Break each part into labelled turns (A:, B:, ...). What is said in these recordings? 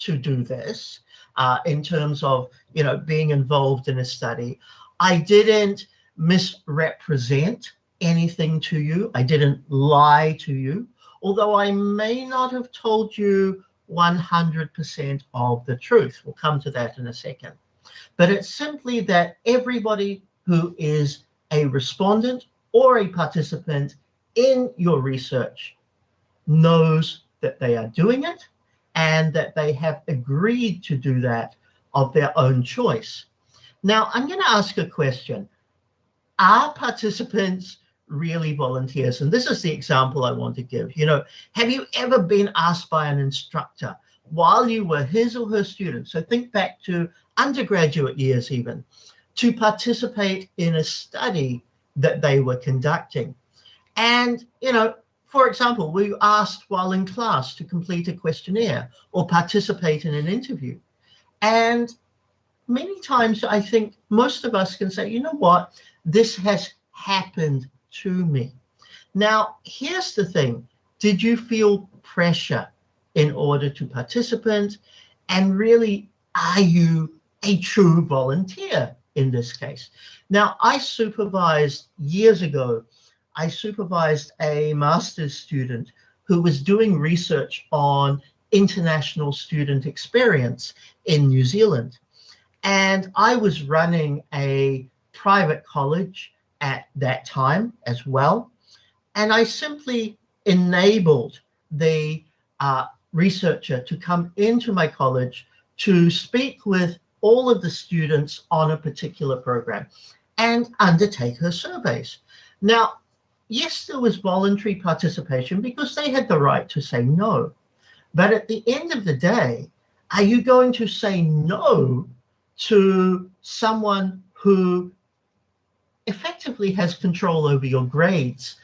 A: to do this in terms of, you know, being involved in a study. I didn't misrepresent anything to you. I didn't lie to you, although I may not have told you 100% of the truth. We'll come to that in a second. But it's simply that everybody who is a respondent or a participant in your research knows that they are doing it and that they have agreed to do that of their own choice. Now, I'm going to ask a question. Are participants really volunteers? And this is the example I want to give. You know, have you ever been asked by an instructor while you were his or her student, so think back to undergraduate years even, to participate in a study that they were conducting? And, you know, for example, were you asked while in class to complete a questionnaire or participate in an interview? And many times I think most of us can say, you know what, this has happened to me. Now, here's the thing. Did you feel pressure in order to participate? And really, are you a true volunteer in this case? Now, I supervised years ago, I supervised a master's student who was doing research on international student experience in New Zealand. And I was running a private college at that time as well. And I simply enabled the researcher to come into my college to speak with all of the students on a particular program and undertake her surveys. Now, yes, there was voluntary participation because they had the right to say no. But at the end of the day, are you going to say no to someone who effectively has control over your grades,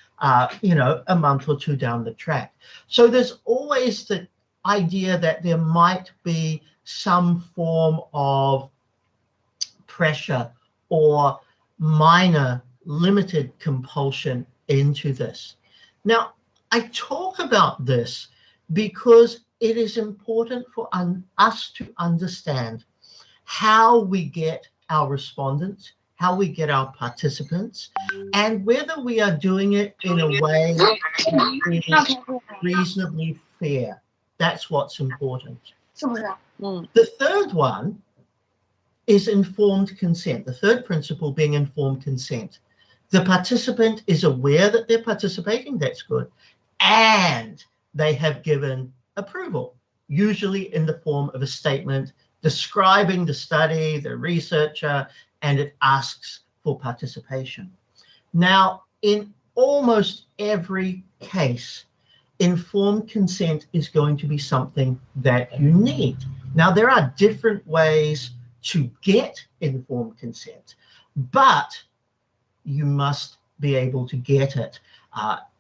A: you know, a month or two down the track? So there's always the idea that there might be some form of pressure or minor limited compulsion into this. Now, I talk about this because it is important for us to understand how we get our respondents, how we get our participants, and whether we are doing it in a way that is reasonably fair. That's what's important. The third one is informed consent. The third principle being informed consent. The participant is aware that they're participating, that's good, and they have given approval, usually in the form of a statement describing the study, the researcher, and it asks for participation. Now, in almost every case, informed consent is going to be something that you need. Now, there are different ways to get informed consent, but you must be able to get it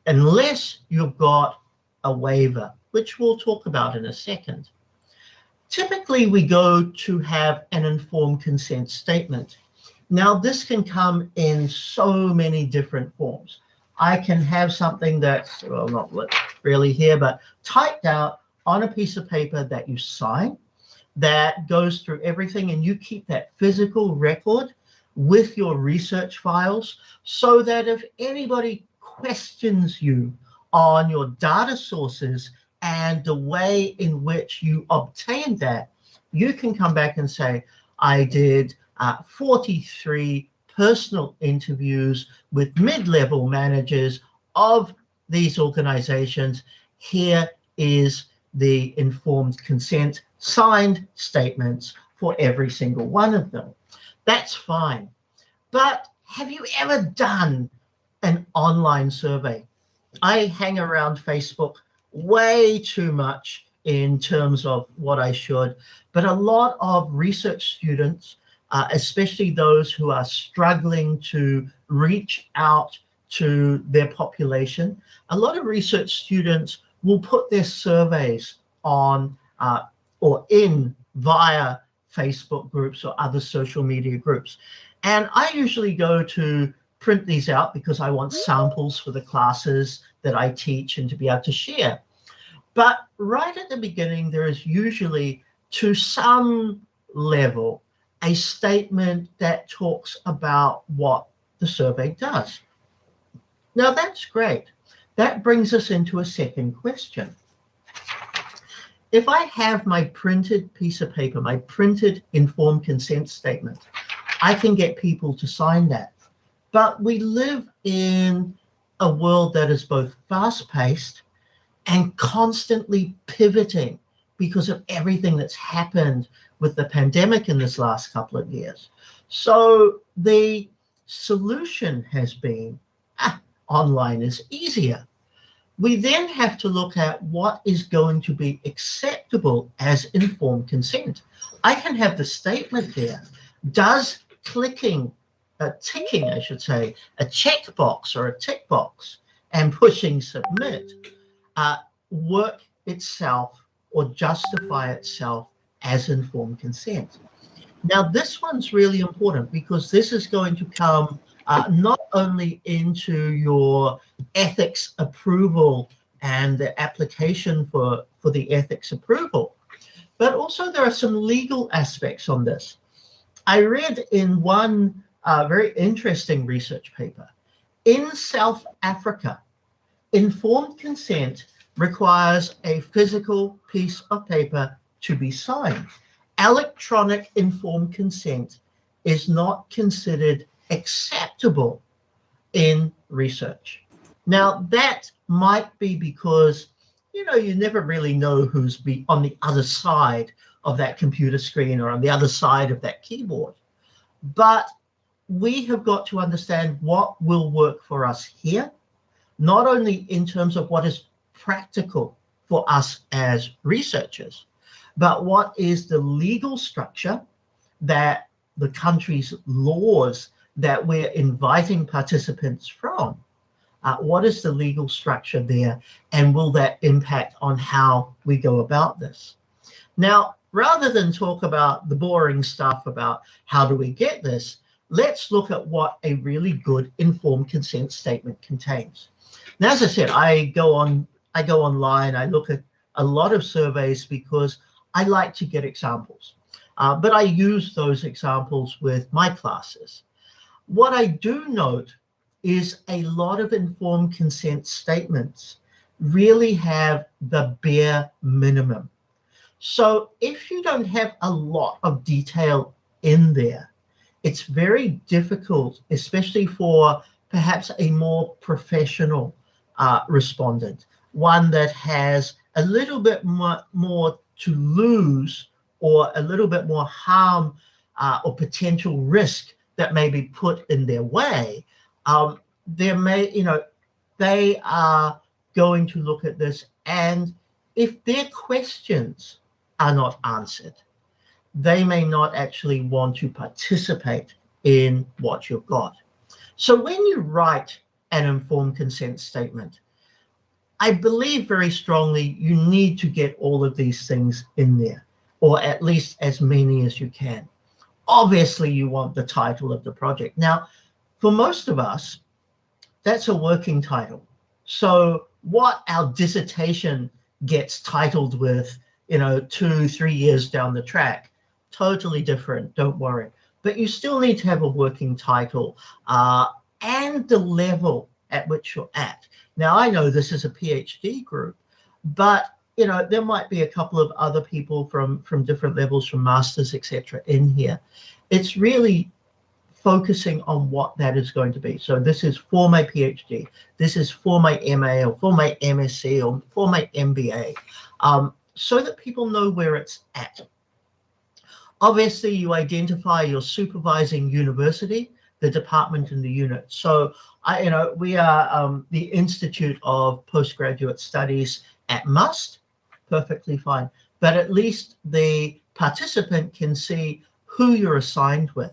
A: unless you've got a waiver, which we'll talk about in a second. Typically, we go to have an informed consent statement. Now, this can come in so many different forms. I can have something that's, well, not really here, but typed out on a piece of paper that you sign, that goes through everything, and you keep that physical record with your research files so that if anybody questions you on your data sources and the way in which you obtained that, you can come back and say, I did 43 personal interviews with mid-level managers of these organizations. Here is the informed consent signed statements for every single one of them. That's fine. But have you ever done an online survey? I hang around Facebook way too much in terms of what I should, but a lot of research students, especially those who are struggling to reach out to their population, a lot of research students will put their surveys on or in via Facebook groups or other social media groups. And I usually go to print these out because I want samples for the classes that I teach and to be able to share. But right at the beginning, there is usually to some level, a statement that talks about what the survey does. Now that's great. That brings us into a second question. If I have my printed piece of paper, my printed informed consent statement, I can get people to sign that. But we live in a world that is both fast-paced and constantly pivoting because of everything that's happened with the pandemic in this last couple of years. So the solution has been, online is easier. We then have to look at what is going to be acceptable as informed consent. I can have the statement there. Does ticking, I should say, a checkbox or a tick box and pushing submit work itself or justify itself as informed consent? Now, this one's really important because this is going to come not only into your ethics approval and the application for the ethics approval, but also there are some legal aspects on this. I read in one very interesting research paper, in South Africa, informed consent requires a physical piece of paper to be signed. Electronic informed consent is not considered acceptable in research. Now, that might be because, you never really know who's on the other side of that computer screen or on the other side of that keyboard. But we have got to understand what will work for us here, not only in terms of what is practical for us as researchers, but what is the legal structure that the country's laws that we're inviting participants from, what is the legal structure there, and will that impact on how we go about this? Now, rather than talk about the boring stuff about how do we get this, let's look at what a really good informed consent statement contains. Now, as I said, I go online, I look at a lot of surveys because I like to get examples, but I use those examples with my classes. What I do note is a lot of informed consent statements really have the bare minimum. So if you don't have a lot of detail in there, it's very difficult, especially for perhaps a more professional respondent, one that has a little bit more to lose or a little bit more harm or potential risk that may be put in their way. They are going to look at this, and if their questions are not answered, they may not actually want to participate in what you've got. So when you write an informed consent statement, I believe very strongly you need to get all of these things in there, or at least as many as you can. Obviously, you want the title of the project. Now, for most of us, that's a working title. So what our dissertation gets titled with, 2-3 years down the track, totally different, don't worry. But you still need to have a working title and the level at which you're at. Now, I know this is a PhD group, but there might be a couple of other people from different levels, from masters, etc., in here. It's really focusing on what that is going to be. So this is for my PhD. This is for my MA or for my MSc or for my MBA, so that people know where it's at. Obviously, you identify your supervising university, the department, and the unit. So we are the Institute of Postgraduate Studies at MUST. Perfectly fine, but at least the participant can see who you're assigned with.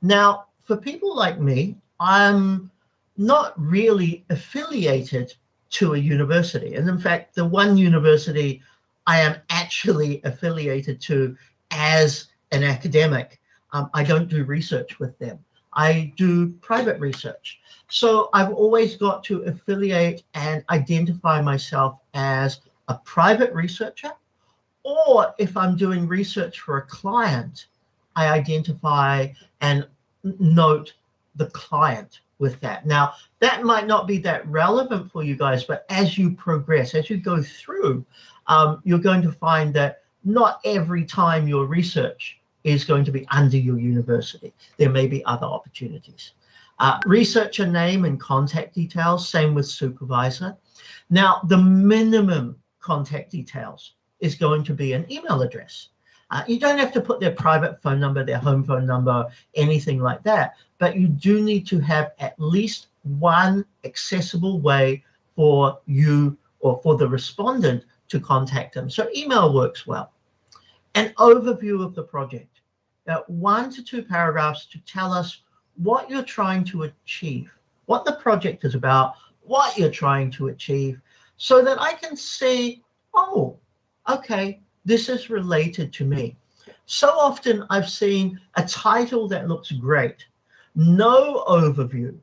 A: Now, for people like me, I'm not really affiliated to a university, and in fact, the one university I am actually affiliated to as an academic, I don't do research with them. I do private research. So I've always got to affiliate and identify myself as a private researcher Or if I'm doing research for a client, I identify and note the client with that. Now, that might not be that relevant for you guys, but as you progress, as you go through, you're going to find that not every time your research is going to be under your university. There may be other opportunities. Researcher name and contact details, same with supervisor. Now, the minimum contact details is going to be an email address. You don't have to put their private phone number, their home phone number, anything like that, but you do need to have at least one accessible way for you or for the respondent to contact them. So email works well. An overview of the project, 1 to 2 paragraphs to tell us what you're trying to achieve, what the project is about, what you're trying to achieve, so that I can see, oh, okay, this is related to me. So often I've seen a title that looks great, no overview,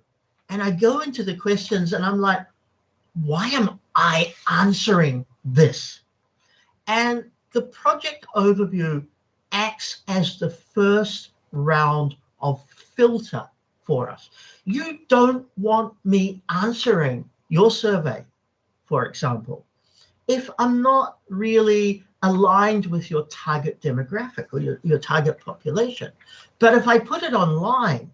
A: and I go into the questions and I'm like, why am I answering this? And the project overview acts as the first round of filter for us. You don't want me answering your survey, for example, if I'm not really aligned with your target demographic or your target population. But if I put it online,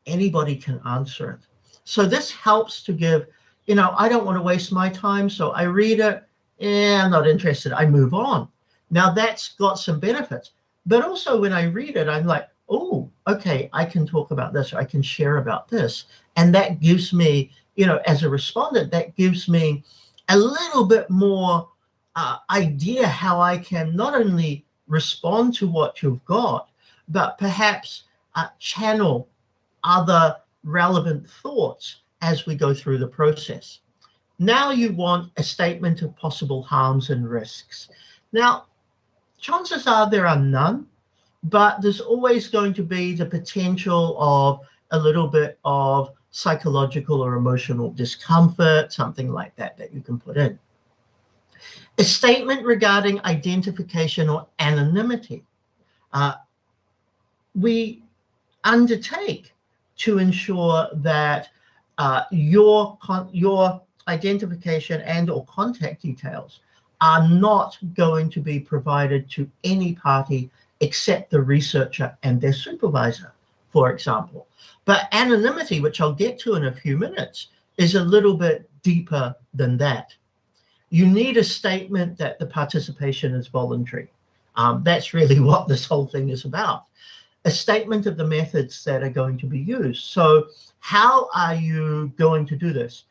A: anybody can answer it. So this helps to give, I don't want to waste my time, so I read it, I'm not interested, I move on. Now that's got some benefits, but also when I read it, I'm like, oh, okay, I can talk about this, or I can share about this. And that gives me, as a respondent, that gives me a little bit more idea how I can not only respond to what you've got, but perhaps channel other relevant thoughts as we go through the process. Now you want a statement of possible harms and risks. Now, chances are there are none, but there's always going to be the potential of a little bit of psychological or emotional discomfort, something like that you can put in. A statement regarding identification or anonymity. We undertake to ensure that your identification and or contact details are not going to be provided to any party except the researcher and their supervisor, for example. But anonymity, which I'll get to in a few minutes, is a little bit deeper than that. You need a statement that the participation is voluntary. That's really what this whole thing is about. A statement of the methods that are going to be used. So how are you going to do this?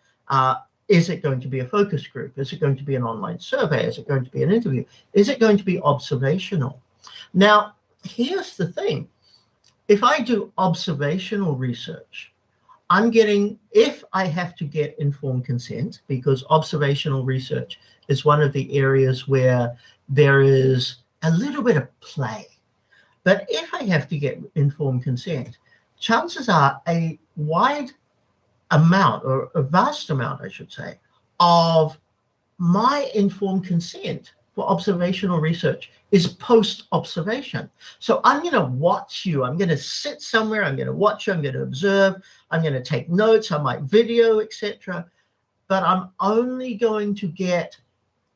A: Is it going to be a focus group? Is it going to be an online survey? Is it going to be an interview? Is it going to be observational? Now, here's the thing. If I do observational research, I'm getting, if I have to get informed consent, because observational research is one of the areas where there is a little bit of play. But if I have to get informed consent, chances are a wide amount, or a vast amount, I should say, of my informed consent for observational research is post-observation. So I'm going to watch you. I'm going to sit somewhere. I'm going to watch you. I'm going to observe. I'm going to take notes. I might video, etc. But I'm only going to get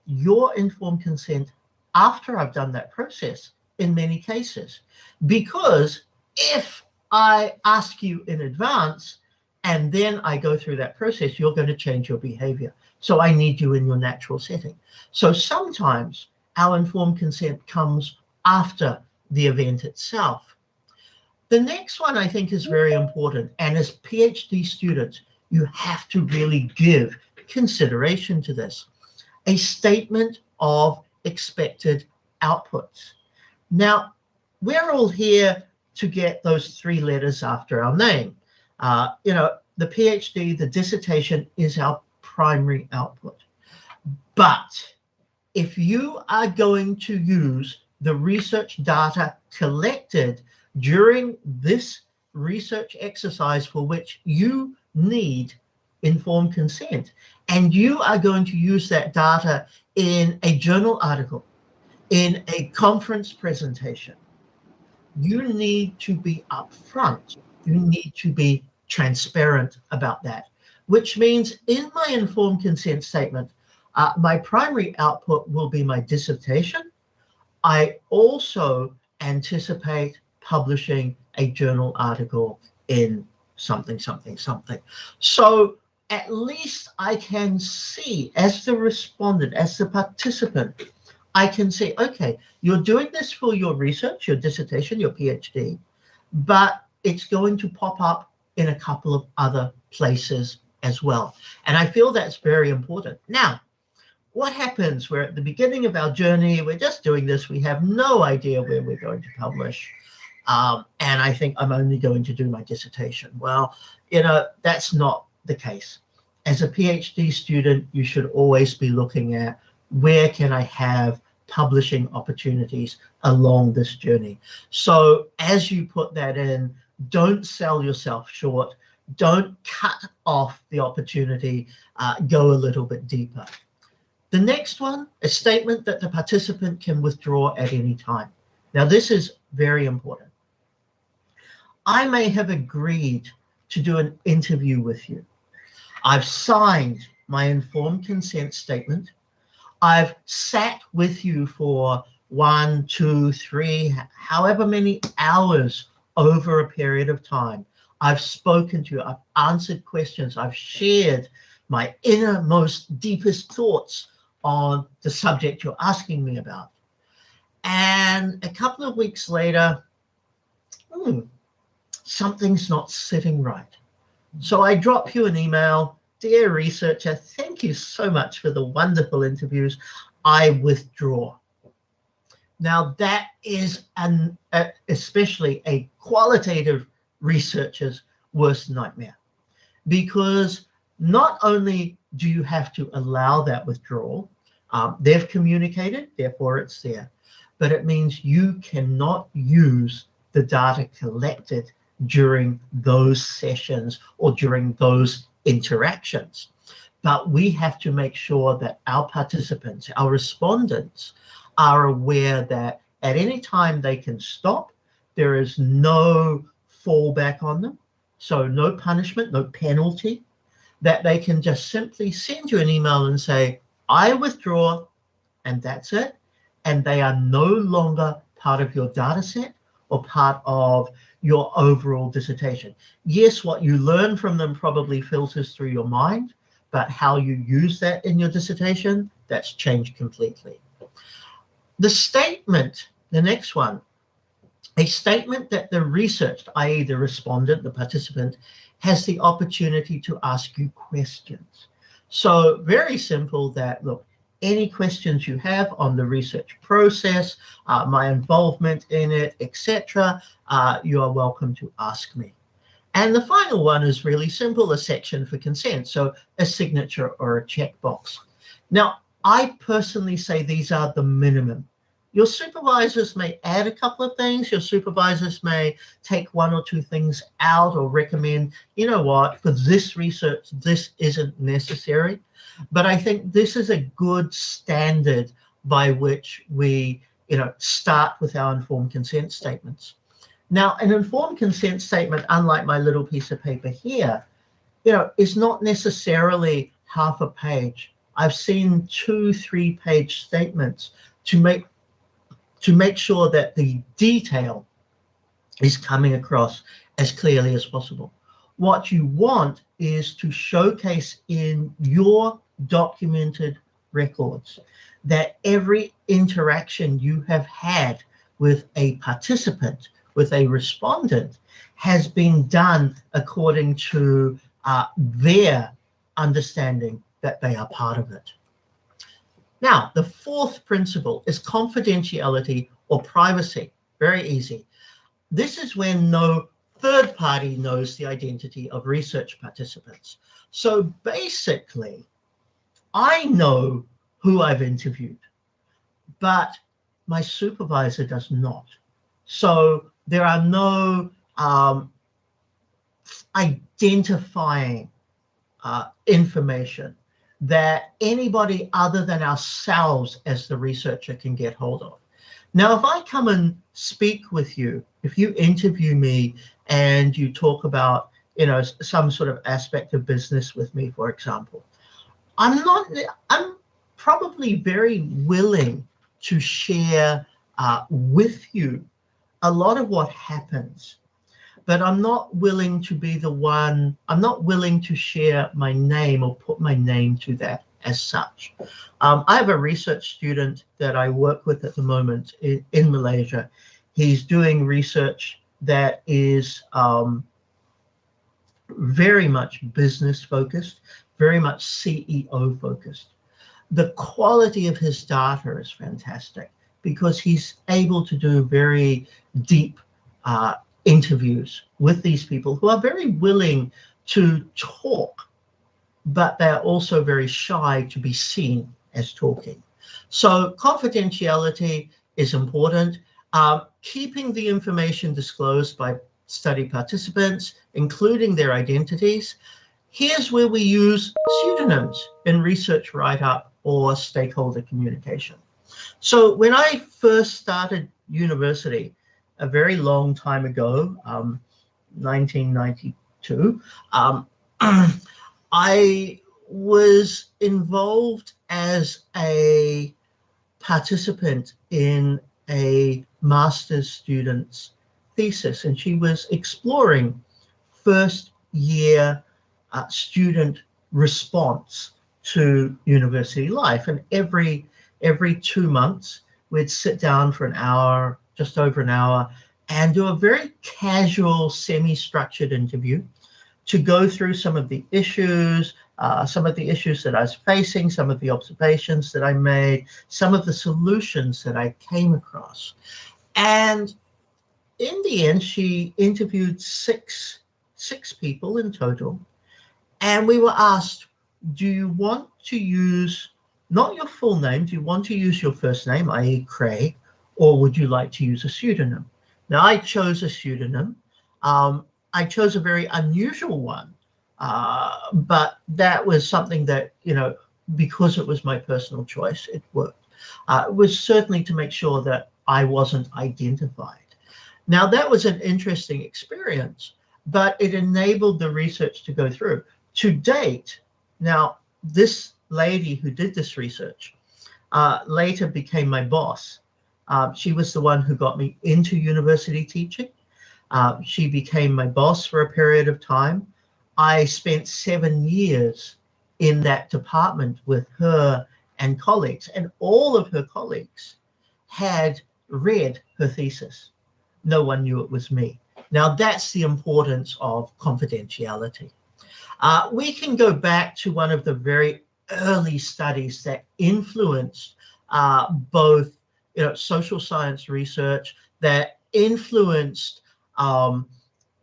A: your informed consent after I've done that process in many cases. Because if I ask you in advance and then I go through that process, you're going to change your behavior. So I need you in your natural setting. So sometimes our informed consent comes after the event itself. The next one I think is very important. And as PhD students, you have to really give consideration to this. A statement of expected outputs. Now, we're all here to get those 3 letters after our name. The PhD, the dissertation is our primary output. But if you are going to use the research data collected during this research exercise for which you need informed consent, and you are going to use that data in a journal article, in a conference presentation, you need to be upfront. You need to be transparent about that, which means in my informed consent statement, my primary output will be my dissertation. I also anticipate publishing a journal article in something, something, something. So at least I can see, as the respondent, as the participant, I can say, okay, you're doing this for your research, your dissertation, your PhD, but it's going to pop up in a couple of other places as well. And I feel that's very important. Now, what happens? We're at the beginning of our journey. We're just doing this. We have no idea where we're going to publish. And I think I'm only going to do my dissertation. Well, that's not the case. As a PhD student, you should always be looking at where can I have publishing opportunities along this journey. So as you put that in, don't sell yourself short. Don't cut off the opportunity. Go a little bit deeper. The next one, a statement that the participant can withdraw at any time. Now, this is very important. I may have agreed to do an interview with you. I've signed my informed consent statement. I've sat with you for 1, 2, 3, however many hours over a period of time. I've spoken to you. I've answered questions. I've shared my innermost, deepest thoughts on the subject you're asking me about. And a couple of weeks later, something's not sitting right. So I drop you an email. Dear researcher, thank you so much for the wonderful interviews. I withdraw. Now that is especially a qualitative researcher's worst nightmare, because not only do you have to allow that withdrawal, they've communicated, therefore it's there, but it means you cannot use the data collected during those sessions or during those interactions. But we have to make sure that our participants, our respondents, are aware that at any time they can stop. There is no fallback on them, so no punishment, no penalty, that they can just simply send you an email and say, I withdraw, and that's it. And they are no longer part of your data set or part of your overall dissertation. Yes, what you learn from them probably filters through your mind, but how you use that in your dissertation, that's changed completely. The statement, the next one, a statement that the researched, i.e. the respondent, the participant, has the opportunity to ask you questions. So very simple that, look, any questions you have on the research process, my involvement in it, etc., you are welcome to ask me. And the final one is really simple, a section for consent, so a signature or a checkbox. Now, I personally say these are the minimum. Your supervisors may add a couple of things. Your supervisors may take 1 or 2 things out or recommend, you know what, for this research, this isn't necessary. But I think this is a good standard by which we, start with our informed consent statements. Now, an informed consent statement, unlike my little piece of paper here, is not necessarily half a page. I've seen 2-3 page statements to make sure that the detail is coming across as clearly as possible. What you want is to showcase in your documented records that every interaction you have had with a participant, with a respondent, has been done according to their understanding that they are part of it. Now, the fourth principle is confidentiality or privacy. Very easy. This is when no third party knows the identity of research participants. So basically, I know who I've interviewed, but my supervisor does not. So there are no identifying information that anybody other than ourselves as the researcher can get hold of. Now, if I come and speak with you, if you interview me and you talk about, you know, some sort of aspect of business with me, for example, I'm probably very willing to share with you a lot of what happens, but I'm not willing to be the one, I'm not willing to share my name or put my name to that as such. I have a research student that I work with at the moment in Malaysia. He's doing research that is very much business focused, very much CEO focused. The quality of his data is fantastic because he's able to do very deep interviews with these people who are very willing to talk, but they're also very shy to be seen as talking. So confidentiality is important. Keeping the information disclosed by study participants, including their identities. Here's where we use pseudonyms in research write-up or stakeholder communication. So when I first started university, a very long time ago, 1992, I was involved as a participant in a master's student's thesis, and she was exploring first year student response to university life. And every 2 months, we'd sit down for an hour, just over an hour, and do a very casual, semi-structured interview to go through some of the issues that I was facing, some of the observations that I made, some of the solutions that I came across. And in the end, she interviewed six people in total. And we were asked, do you want to use, not your full name, do you want to use your first name, i.e. Craig, or would you like to use a pseudonym? Now, I chose a pseudonym. I chose a very unusual one, but that was something that, you know, because it was my personal choice, it worked. It was certainly to make sure that I wasn't identified. Now, that was an interesting experience, but it enabled the research to go through. To date, now, this lady who did this research later became my boss. She was the one who got me into university teaching. She became my boss for a period of time. I spent 7 years in that department with her and colleagues, and all of her colleagues had read her thesis. No one knew it was me. Now, that's the importance of confidentiality. We can go back to one of the very early studies that influenced both, you know, social science research, that influenced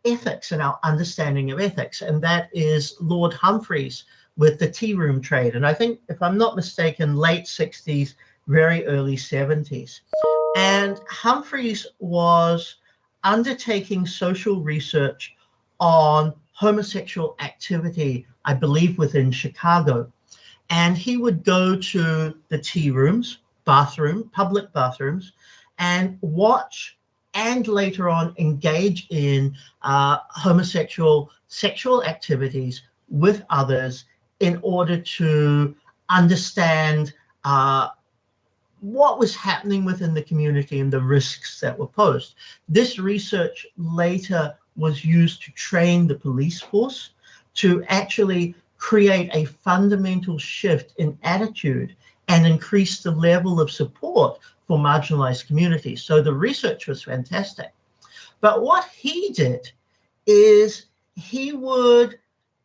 A: ethics and our understanding of ethics, and that is Lord Humphreys with the tea room trade. And I think, if I'm not mistaken, late 60s, very early 70s. And Humphreys was undertaking social research on homosexual activity, I believe within Chicago. And he would go to the tea rooms, public bathrooms, and watch and later on engage in homosexual sexual activities with others in order to understand what was happening within the community and the risks that were posed. This research later was used to train the police force to actually create a fundamental shift in attitude and increase the level of support for marginalized communities. So the research was fantastic. But what he did is he would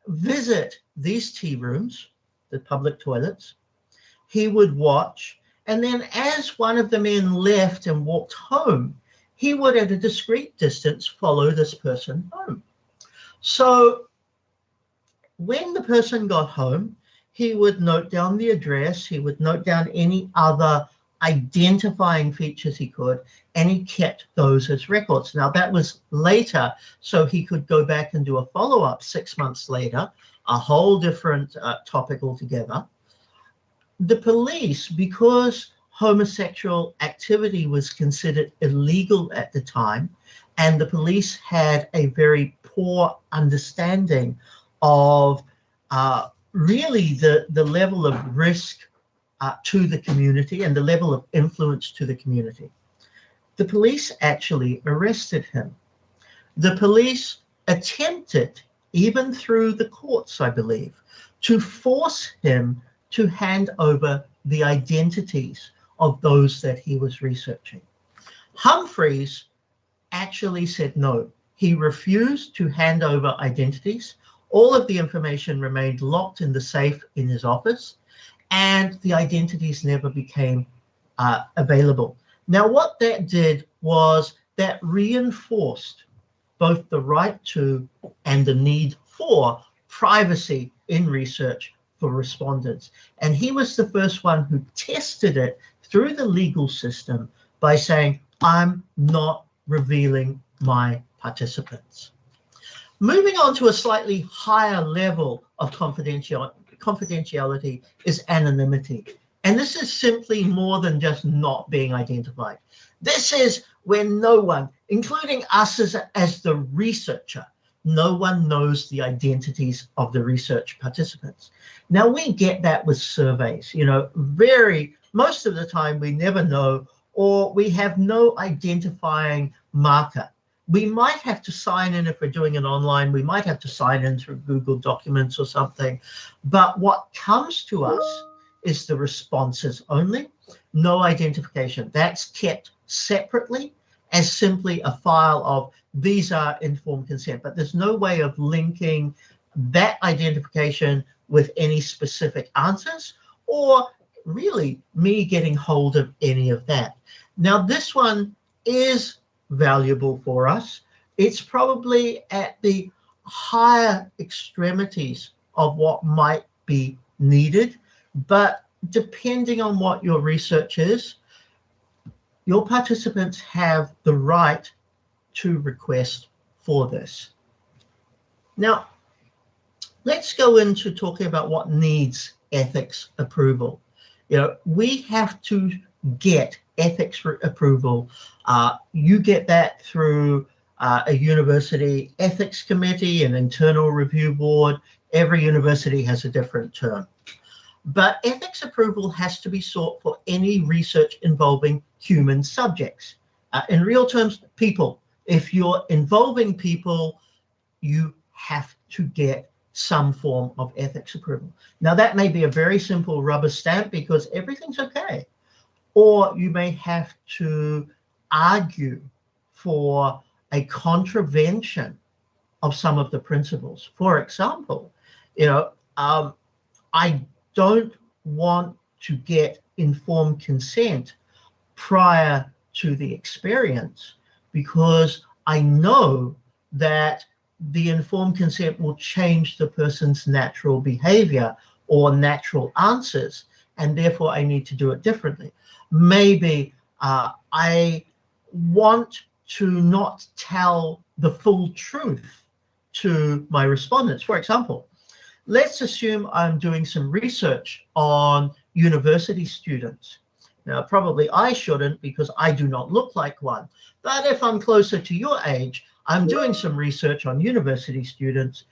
A: visit these tea rooms, the public toilets. He would watch, and then as one of the men left and walked home, he would at a discreet distance follow this person home. So when the person got home, he would note down the address, he would note down any other identifying features he could, and he kept those as records. Now, that was later, so he could go back and do a follow-up 6 months later, a whole different topic altogether. the police, because homosexual activity was considered illegal at the time, and the police had a very poor understanding of really the level of risk to the community and the level of influence to the community, the police actually arrested him. The police attempted, even through the courts, I believe, to force him to hand over the identities of those that he was researching. Humphreys actually said no. He refused to hand over identities. All of the information remained locked in the safe in his office, and the identities never became available. Now, what that did was that reinforced both the right to and the need for privacy in research for respondents. And he was the first one who tested it through the legal system by saying, I'm not revealing my participants. Moving on to a slightly higher level of confidentiality is anonymity. And this is simply more than just not being identified. This is when no one, including us as the researcher, no one knows the identities of the research participants. Now, we get that with surveys, most of the time we never know, or we have no identifying marker. We might have to sign in if we're doing it online. We might have to sign in through Google Documents or something. But what comes to us is the responses only, no identification. That's kept separately as simply a file of these are informed consent, but there's no way of linking that identification with any specific answers or really me getting hold of any of that. Now, this one is valuable for us. It's probably at the higher extremities of what might be needed, but depending on what your research is, your participants have the right to request for this. Now, let's go into talking about what needs ethics approval. We have to get ethics approval. You get that through a university ethics committee, an internal review board. Every university has a different term. But ethics approval has to be sought for any research involving human subjects. In real terms, people. If you're involving people, you have to get some form of ethics approval. Now, that may be a very simple rubber stamp because everything's okay. Or you may have to argue for a contravention of some of the principles. For example, I don't want to get informed consent prior to the experience because I know that the informed consent will change the person's natural behavior or natural answers, and therefore I need to do it differently. Maybe I want to not tell the full truth to my respondents. For example, let's assume I'm doing some research on university students. Now, probably I shouldn't because I do not look like one. But if I'm closer to your age, I'm doing some research on university students.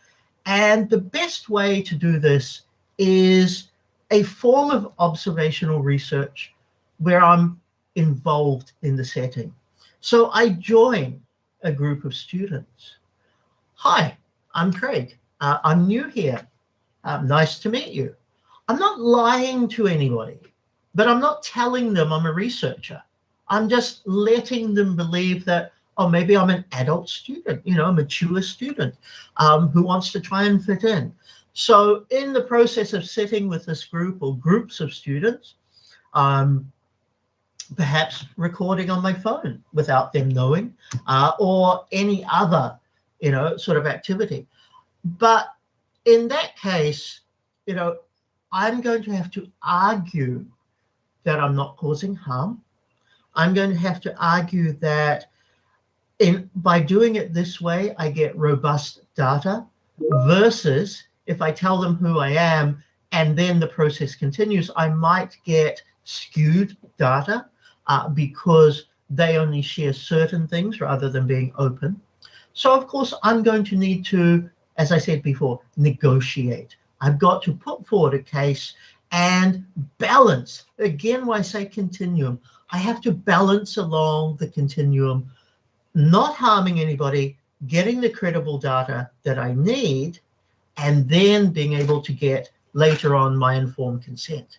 A: And the best way to do this is a form of observational research where I'm involved in the setting. So I join a group of students. Hi, I'm Craig. I'm new here. Nice to meet you. I'm not lying to anybody, but I'm not telling them I'm a researcher. I'm just letting them believe that, oh, maybe I'm an adult student, a mature student who wants to try and fit in. So in the process of sitting with this group or groups of students, perhaps recording on my phone without them knowing, or any other, sort of activity. But in that case, I'm going to have to argue that I'm not causing harm. I'm going to have to argue that by doing it this way, I get robust data versus if I tell them who I am and then the process continues, I might get skewed data because they only share certain things rather than being open. So of course, I'm going to need to, as I said before, negotiate. I've got to put forward a case and balance. Again, when I say continuum, I have to balance along the continuum, not harming anybody, getting the credible data that I need, and then being able to get later on my informed consent.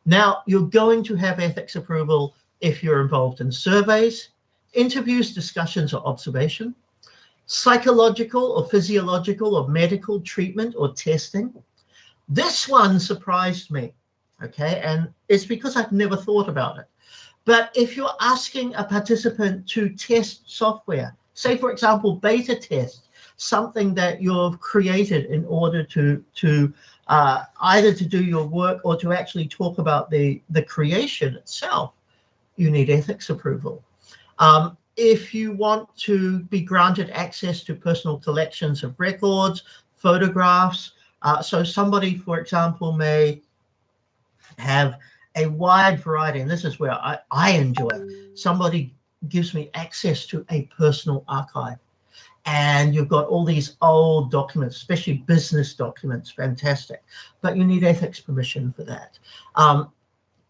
A: Now, you're going to have ethics approval if you're involved in surveys, interviews, discussions, or observation, psychological or physiological or medical treatment or testing. This one surprised me, okay, and it's because I've never thought about it. But if you're asking a participant to test software, say, for example, beta test, something that you've created in order to either to do your work or to actually talk about the creation itself, you need ethics approval. If you want to be granted access to personal collections of records, photographs, so somebody, for example, may have a wide variety, and this is where I enjoy it. Somebody gives me access to a personal archive, and you've got all these old documents, especially business documents, fantastic, but you need ethics permission for that.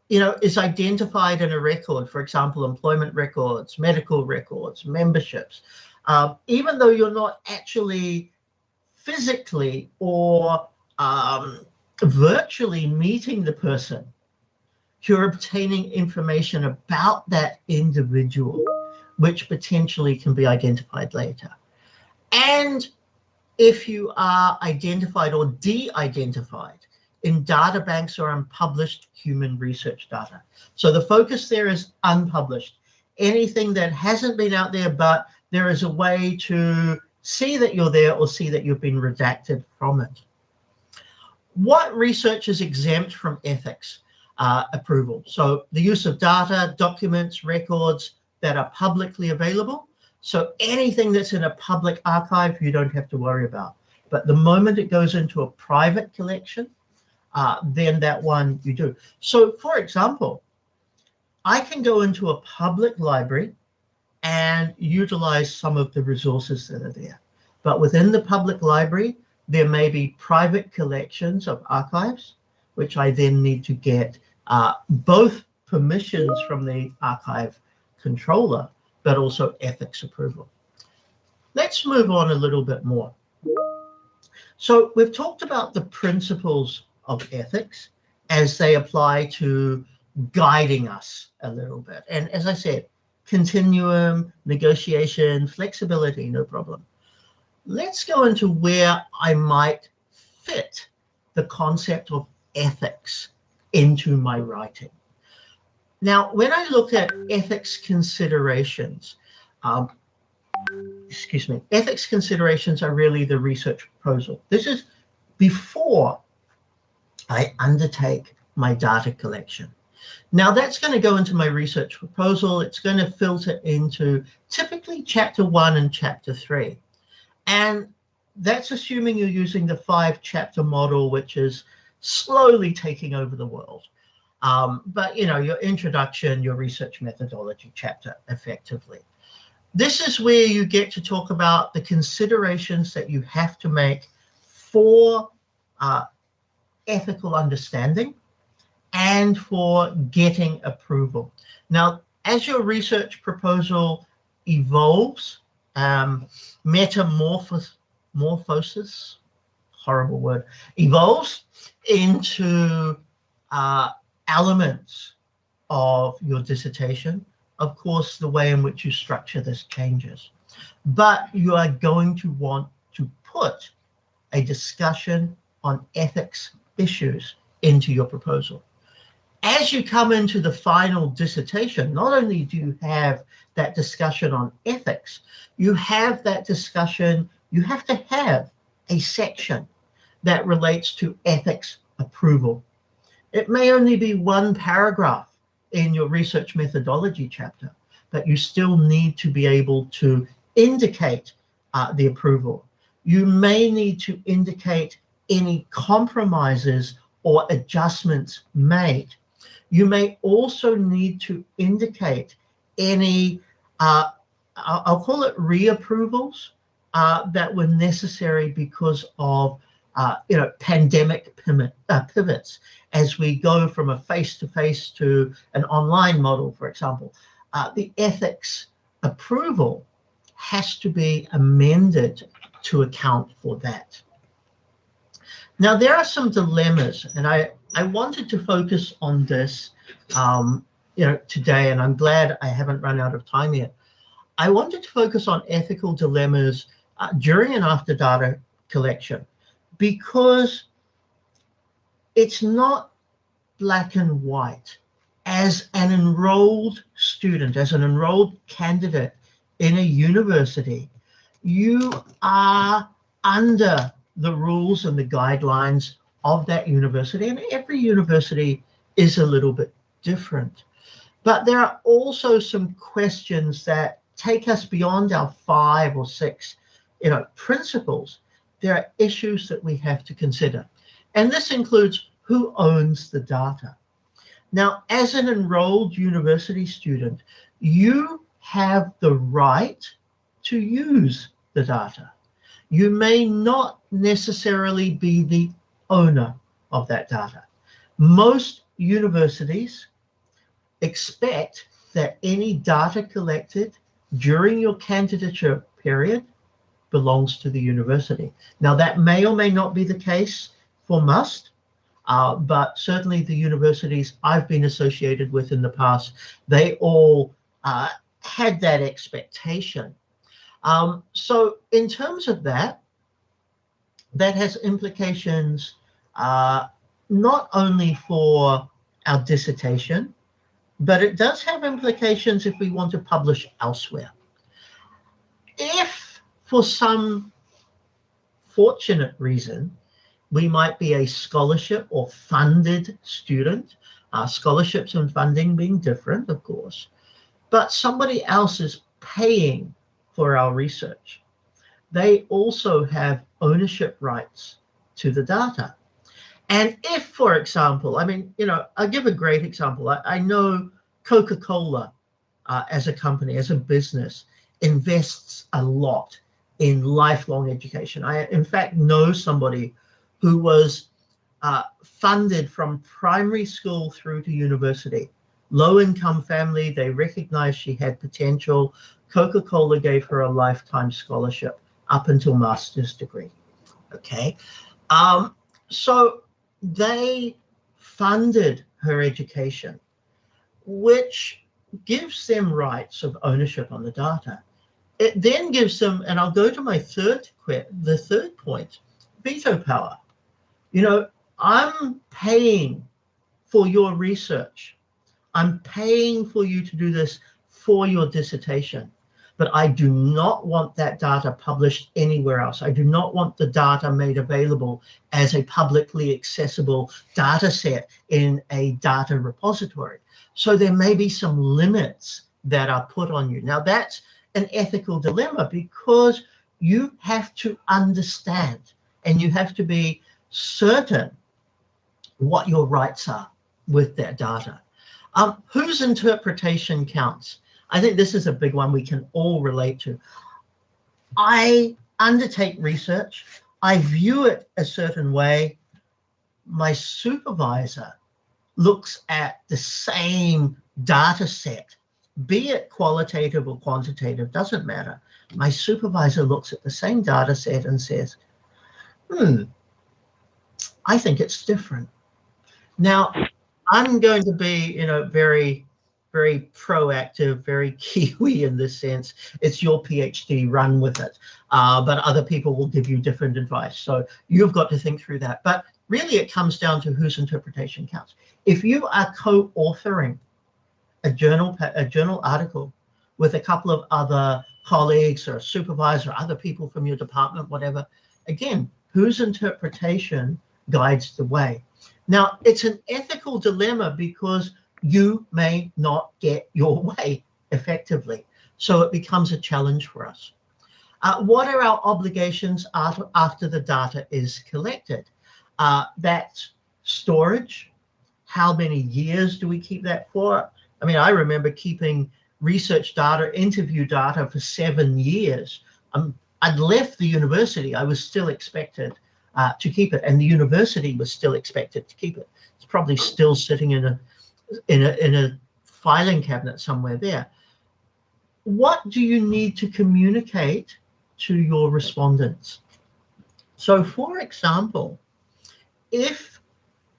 A: You know, is identified in a record, for example, employment records, medical records, memberships, even though you're not actually physically or virtually meeting the person, you're obtaining information about that individual, which potentially can be identified later. And if you are identified or de-identified in data banks or unpublished human research data. So the focus there is unpublished. Anything that hasn't been out there, but there is a way to see that you're there or see that you've been redacted from it. What research is exempt from ethics approval? So the use of data, documents, records that are publicly available. So anything that's in a public archive, you don't have to worry about. But the moment it goes into a private collection, then that one you do. So for example, I can go into a public library and utilize some of the resources that are there. But within the public library, there may be private collections of archives, which I then need to get both permissions from the archive controller, but also ethics approval. Let's move on a little bit more. So we've talked about the principles of ethics as they apply to guiding us a little bit. And as I said, continuum, negotiation, flexibility, no problem. Let's go into where I might fit the concept of ethics into my writing. Now, when I look at ethics considerations, ethics considerations are really the research proposal. This is before I undertake my data collection. Now that's going to go into my research proposal. It's going to filter into typically chapter 1 and chapter 3. And that's assuming you're using the 5-chapter model, which is slowly taking over the world. But, you know, your introduction, your research methodology chapter, effectively. This is where you get to talk about the considerations that you have to make for ethical understanding and for getting approval. Now, as your research proposal evolves, metamorphosis, horrible word, evolves into elements of your dissertation, of course, the way in which you structure this changes. But you are going to want to put a discussion on ethics issues into your proposal. As you come into the final dissertation, not only do you have that discussion on ethics, you have that discussion, you have to have a section that relates to ethics approval. It may only be one paragraph in your research methodology chapter, but you still need to be able to indicate the approval. You may need to indicate any compromises or adjustments made. You may also need to indicate any, I'll call it reapprovals that were necessary because of pandemic pivots as we go from a face-to-face to an online model, for example. The ethics approval has to be amended to account for that. Now, there are some dilemmas, and I wanted to focus on this today, and I'm glad I haven't run out of time yet. I wanted to focus on ethical dilemmas during and after data collection, because it's not black and white. As an enrolled student, as an enrolled candidate in a university, you are under the rules and the guidelines of that university, and every university is a little bit different. But there are also some questions that take us beyond our 5 or 6 principles. There are issues that we have to consider, and this includes who owns the data. Now, as an enrolled university student, you have the right to use the data. You may not necessarily be the owner of that data. Most universities expect that any data collected during your candidature period belongs to the university. Now, that may or may not be the case for MUST, but certainly the universities I've been associated with in the past, they all had that expectation. So in terms of that, that has implications not only for our dissertation, but it does have implications if we want to publish elsewhere. If for some fortunate reason, we might be a scholarship or funded student, scholarships and funding being different, of course, but somebody else is paying for our research. They also have ownership rights to the data. And if, for example, I'll give a great example. I know Coca-Cola as a company, as a business, invests a lot in lifelong education. I, in fact, know somebody who was funded from primary school through to university. Low-income family, they recognized she had potential. Coca-Cola gave her a lifetime scholarship up until master's degree, okay? So they funded her education, which gives them rights of ownership on the data. It then gives them, and I'll go to my third point, veto power. I'm paying for your research. I'm paying for you to do this for your dissertation, but I do not want that data published anywhere else. I do not want the data made available as a publicly accessible data set in a data repository. So there may be some limits that are put on you. Now, that's an ethical dilemma, because you have to understand and you have to be certain what your rights are with that data. Whose interpretation counts? I think this is a big one we can all relate to. I undertake research. I view it a certain way. My supervisor looks at the same data set, be it qualitative or quantitative, doesn't matter. My supervisor looks at the same data set and says, I think it's different. Now, I'm going to be, very, very proactive, very Kiwi in this sense. It's your PhD, run with it. But other people will give you different advice. So you've got to think through that. But really, it comes down to whose interpretation counts. If you are co-authoring a journal article with a couple of other colleagues or a supervisor, other people from your department, whatever, again, whose interpretation guides the way. Now, it's an ethical dilemma because you may not get your way effectively. So it becomes a challenge for us. What are our obligations after the data is collected? That's storage. How many years do we keep that for? I mean, I remember keeping research data, interview data for 7 years. I'd left the university. I was still expected to keep it, and the university was still expected to keep it. It's probably still sitting in a filing cabinet somewhere there. What do you need to communicate to your respondents? So, for example, if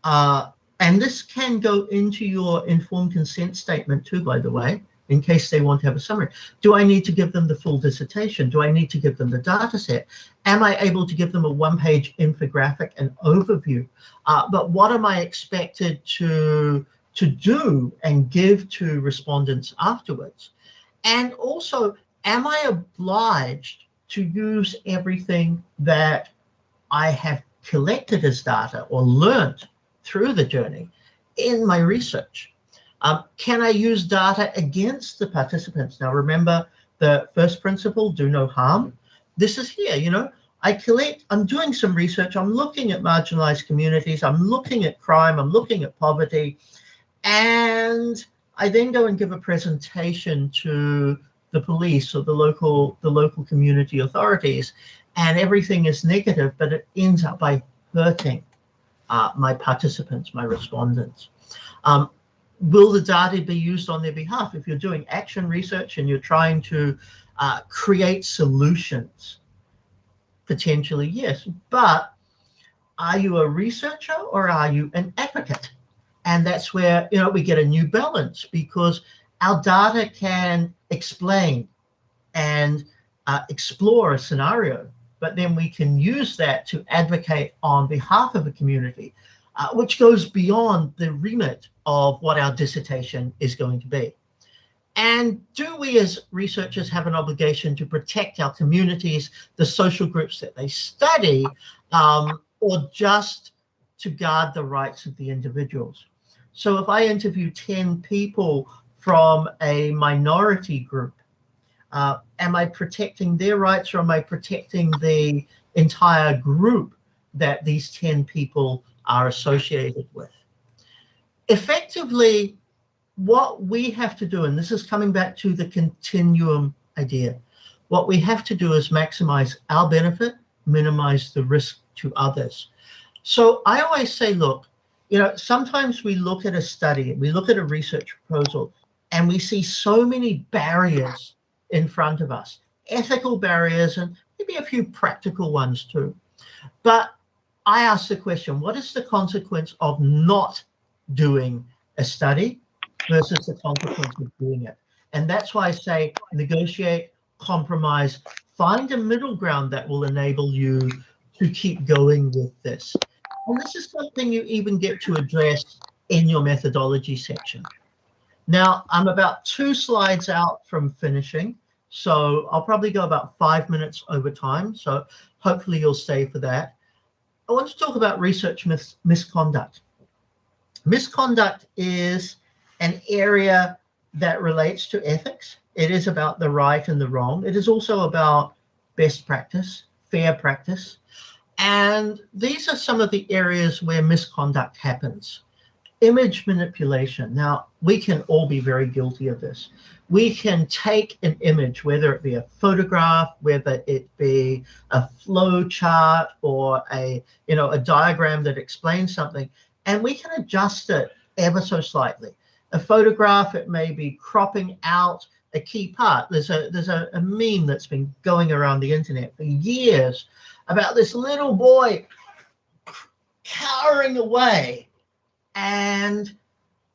A: and this can go into your informed consent statement too, by the way, in case they want to have a summary. Do I need to give them the full dissertation? Do I need to give them the data set? Am I able to give them a one-page infographic and overview? But what am I expected to do and give to respondents afterwards? And also, am I obliged to use everything that I have collected as data or learnt through the journey in my research? Can I use data against the participants? Now, remember the first principle, do no harm. This is here, you know, I'm doing some research, I'm looking at marginalized communities, I'm looking at crime, I'm looking at poverty, and I then go and give a presentation to the police or the local community authorities, and everything is negative, but it ends up by hurting my participants, my respondents. Will the data be used on their behalf? If you're doing action research and you're trying to create solutions, potentially yes. But are you a researcher or are you an advocate? And that's where, you know, we get a new balance, because our data can explain and explore a scenario, but then we can use that to advocate on behalf of a community, which goes beyond the remit of what our dissertation is going to be. And do we as researchers have an obligation to protect our communities, the social groups that they study, or just to guard the rights of the individuals? So if I interview 10 people from a minority group, am I protecting their rights, or am I protecting the entire group that these 10 people are associated with? Effectively, what we have to do, and this is coming back to the continuum idea, what we have to do is maximize our benefit, minimize the risk to others. So I always say, look, you know, sometimes we look at a study, we look at a research proposal, and we see so many barriers in front of us, ethical barriers and maybe a few practical ones too. But I ask the question, what is the consequence of not doing a study versus the consequence of doing it? And that's why I say negotiate, compromise, find a middle ground that will enable you to keep going with this. And this is something you even get to address in your methodology section. Now, I'm about 2 slides out from finishing, so I'll probably go about 5 minutes over time, so hopefully you'll stay for that. I want to talk about research misconduct. Misconduct is an area that relates to ethics. It is about the right and the wrong. It is also about best practice, fair practice. And these are some of the areas where misconduct happens. Image manipulation. Now, we can all be very guilty of this. We can take an image, whether it be a photograph, whether it be a flow chart or a diagram that explains something, and we can adjust it ever so slightly. A photograph, it may be cropping out a key part. There's a meme that's been going around the internet for years about this little boy cowering away, and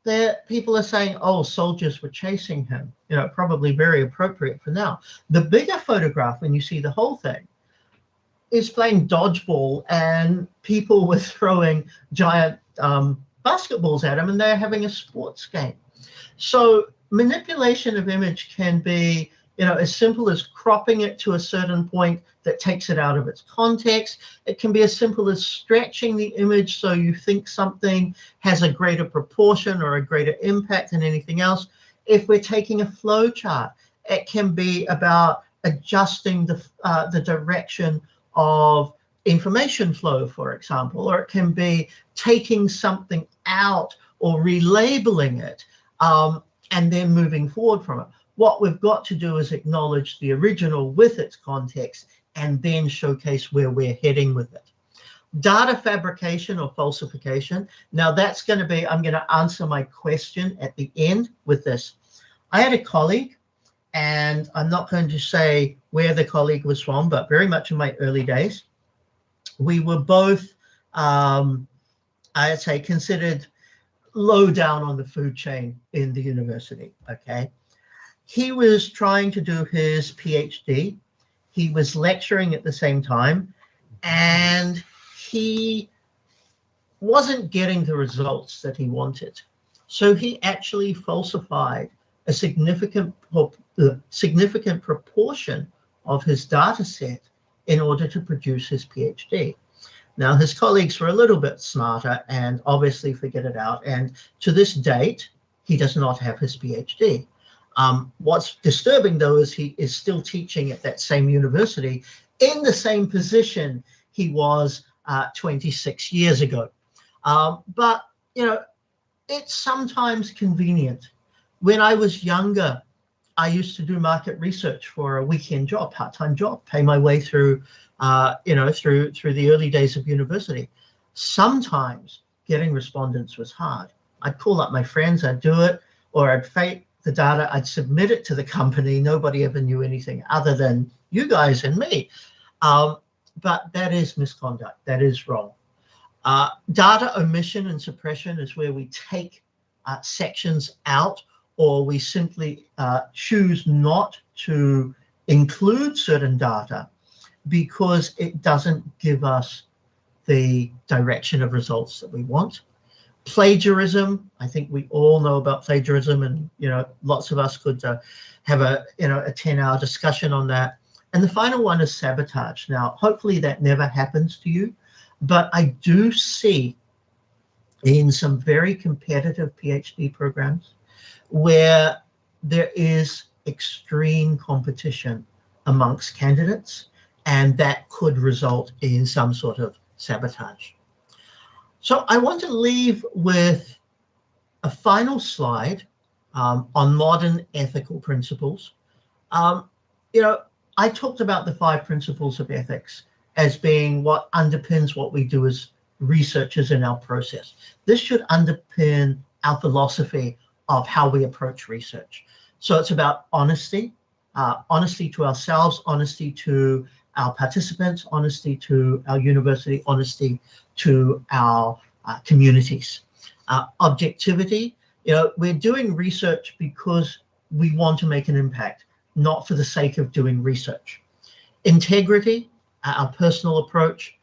A: the people are saying, oh, soldiers were chasing him. You know, probably very appropriate for now. The bigger photograph, when you see the whole thing, is playing dodgeball, and people were throwing giant basketballs at him, and they're having a sports game. So manipulation of image can be, you know, as simple as cropping it to a certain point that takes it out of its context. It can be as simple as stretching the image so you think something has a greater proportion or a greater impact than anything else. If we're taking a flow chart, it can be about adjusting the direction of information flow, for example, or it can be taking something out or relabeling it and then moving forward from it. What we've got to do is acknowledge the original with its context and then showcase where we're heading with it. Data fabrication or falsification. Now that's going to be, I'm going to answer my question at the end with this. I had a colleague, and I'm not going to say where the colleague was from, but very much in my early days. We were both, I'd say, considered low down on the food chain in the university, okay? He was trying to do his PhD. He was lecturing at the same time, and he wasn't getting the results that he wanted. So he actually falsified a significant proportion of his data set in order to produce his PhD. Now, his colleagues were a little bit smarter and obviously figured it out. And to this date, he does not have his PhD. What's disturbing, though, is he is still teaching at that same university in the same position he was 26 years ago. But, you know, it's sometimes convenient. When I was younger, I used to do market research for a weekend job, part-time job, pay my way through, through the early days of university. Sometimes getting respondents was hard. I'd call up my friends, I'd do it, or I'd fake the data, I'd submit it to the company. Nobody ever knew anything other than you guys and me. But that is misconduct. That is wrong. Data omission and suppression is where we take sections out, or we simply choose not to include certain data because it doesn't give us the direction of results that we want. Plagiarism, I think we all know about plagiarism, and lots of us could have a 10-hour discussion on that. And the final one is sabotage. Now, hopefully that never happens to you, but I do see in some very competitive PhD programs where there is extreme competition amongst candidates, and that could result in some sort of sabotage. So I want to leave with a final slide on modern ethical principles. I talked about the 5 principles of ethics as being what underpins what we do as researchers in our process. This should underpin our philosophy of how we approach research. So it's about honesty, honesty to ourselves, honesty to our participants, honesty to our university, honesty to our communities. Objectivity, we're doing research because we want to make an impact, not for the sake of doing research. Integrity, our personal approach,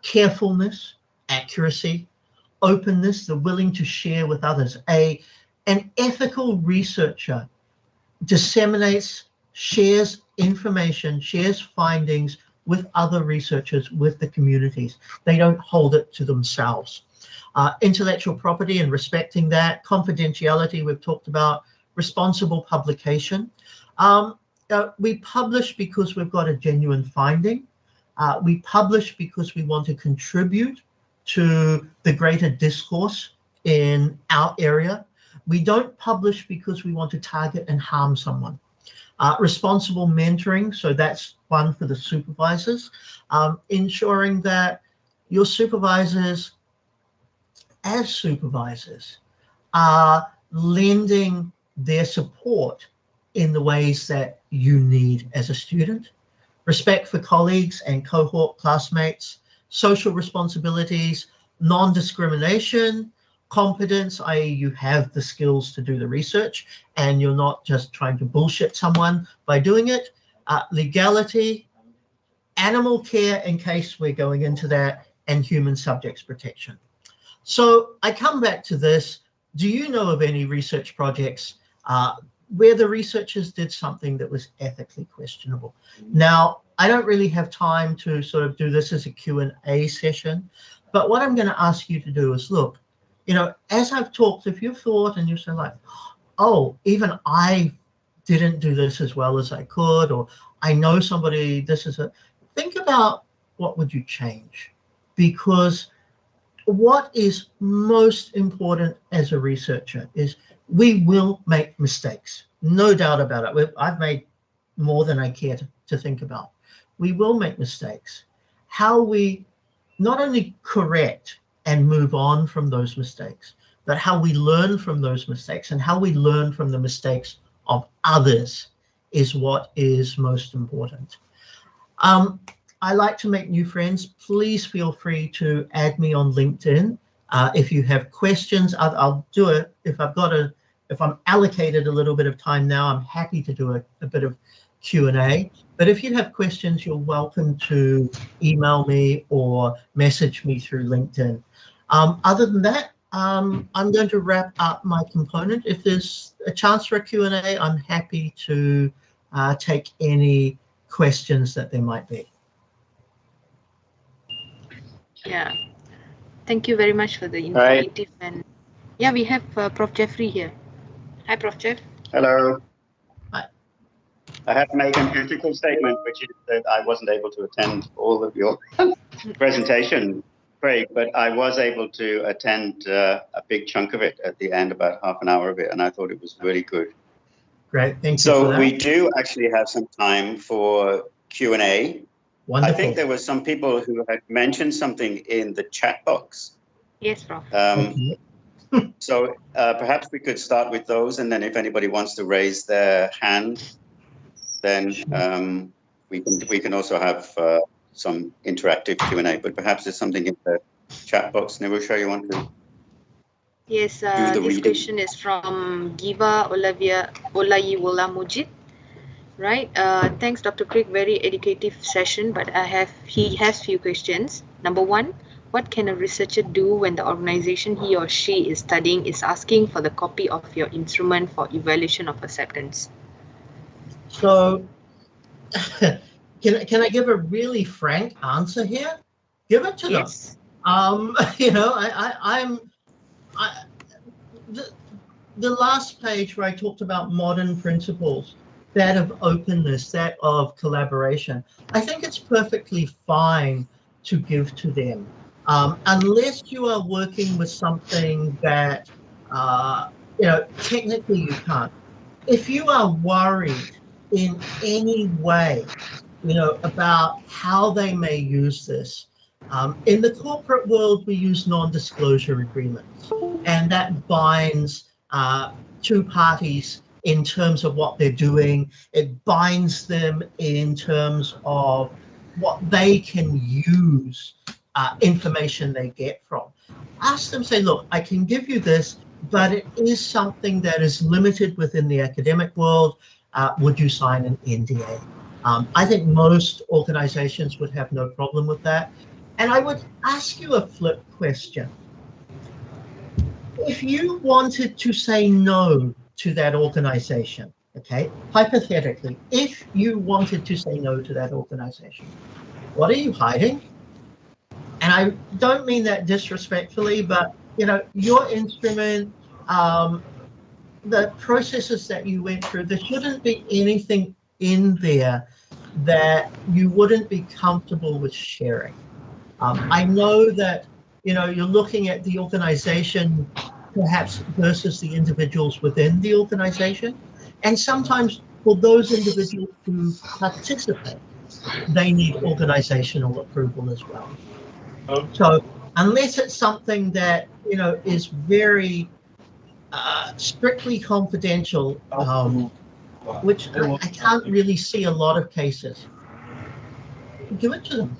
A: carefulness, accuracy, openness, the willing to share with others. An ethical researcher disseminates, shares information, shares findings with other researchers, with the communities. They don't hold it to themselves. Intellectual property and respecting that. Confidentiality, we've talked about. Responsible publication. We publish because we've got a genuine finding. We publish because we want to contribute to the greater discourse in our area. We don't publish because we want to target and harm someone. Responsible mentoring, so that's one for the supervisors, ensuring that your supervisors, as supervisors, are lending their support in the ways that you need as a student. Respect for colleagues and cohort classmates, social responsibilities, non-discrimination, competence, i.e. you have the skills to do the research and you're not just trying to bullshit someone by doing it. Legality, animal care in case we're going into that, and human subjects protection. So I come back to this. Do you know of any research projects where the researchers did something that was ethically questionable? Now, I don't really have time to sort of do this as a Q&A session, but what I'm going to ask you to do is look, as I've talked, if you've thought and you say like, oh, even I didn't do this as well as I could, or I know somebody, think about what would you change? Because what is most important as a researcher is we will make mistakes. No doubt about it. I've made more than I care to think about. We will make mistakes. How we not only correct and move on from those mistakes, but how we learn from those mistakes and how we learn from the mistakes of others is what is most important. I like to make new friends. Please feel free to add me on LinkedIn. If you have questions, I'll do it. If I'm allocated a little bit of time now, I'm happy to do a bit of Q&A. But if you have questions, you're welcome to email me or message me through LinkedIn. Other than that, I'm going to wrap up my component. If there's a chance for a Q&A, I'm happy to take any questions that there might be.
B: Yeah, thank you very much for the informative and yeah, we have Prof. Jeffrey here. Hi, Prof. Jeff.
C: Hello.
A: Hi.
C: I have to make an ethical statement, which is that I wasn't able to attend all of your presentation, Craig, but I was able to attend a big chunk of it at the end, about half an hour of it, and I thought it was really good.
A: Great, thank you.
C: So we do actually have some time for Q&A.
A: Wonderful.
C: I think there were some people who had mentioned something in the chat box.
B: Yes, Prof.
C: So perhaps we could start with those, and then if anybody wants to raise their hand, then we can also have some interactive Q&A. But perhaps there's something in the chat box. Nirusha, you want to?
B: Yes,
C: do the
B: this
C: reading?
B: question is from Giva Olayiwola Mujid. Right. Thanks, Dr. Craig. Very educative session, but he has few questions. Number one, what can a researcher do when the organization he or she is studying is asking for the copy of your instrument for evaluation of acceptance?
A: So, can I give a really frank answer here? Give it to them. You know, the last page where I talked about modern principles, that of openness, that of collaboration, I think it's perfectly fine to give to them, unless you are working with something that, you know, technically you can't. If you are worried in any way, you know, about how they may use this, in the corporate world, we use non-disclosure agreements, and that binds two parties in terms of what they're doing. It binds them in terms of what they can use, information they get from. Ask them, say, look, I can give you this, but it is something that is limited within the academic world. Would you sign an NDA? I think most organizations would have no problem with that. And I would ask you a flip question. If you wanted to say no to that organization, okay, hypothetically, if you wanted to say no to that organization, what are you hiding? And I don't mean that disrespectfully, but, you know, your instrument, the processes that you went through, there shouldn't be anything in there that you wouldn't be comfortable with sharing. I know that, you know, you're looking at the organization perhaps versus the individuals within the organization. And sometimes for those individuals who participate, they need organizational approval as well. So unless it's something that, you know, is very strictly confidential, which I can't really see a lot of cases, give it to them.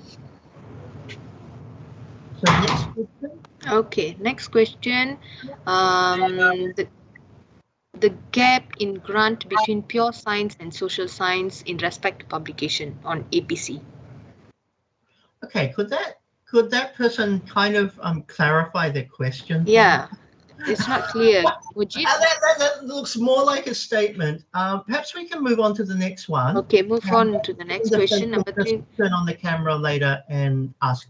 A: So next question.
B: Okay, next question. The gap in grant between pure science and social science in respect to publication on APC.
A: Okay, could that person kind of clarify their question?
B: Yeah, it's not clear. Would you?
A: That looks more like a statement. Perhaps we can move on to the next one.
B: Okay, move on to the next question. Number 3.
A: Turn on the camera later and ask.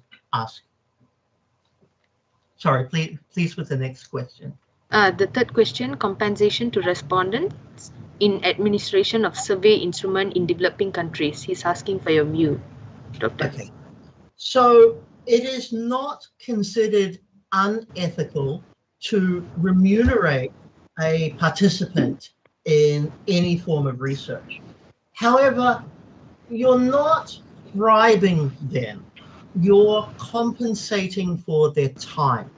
A: Sorry, please with the next question.
B: The third question, compensation to respondents in administration of survey instrument in developing countries. He's asking for your view, Doctor.
A: Okay. So it is not considered unethical to remunerate a participant in any form of research. However, you're not bribing them, you're compensating for their time.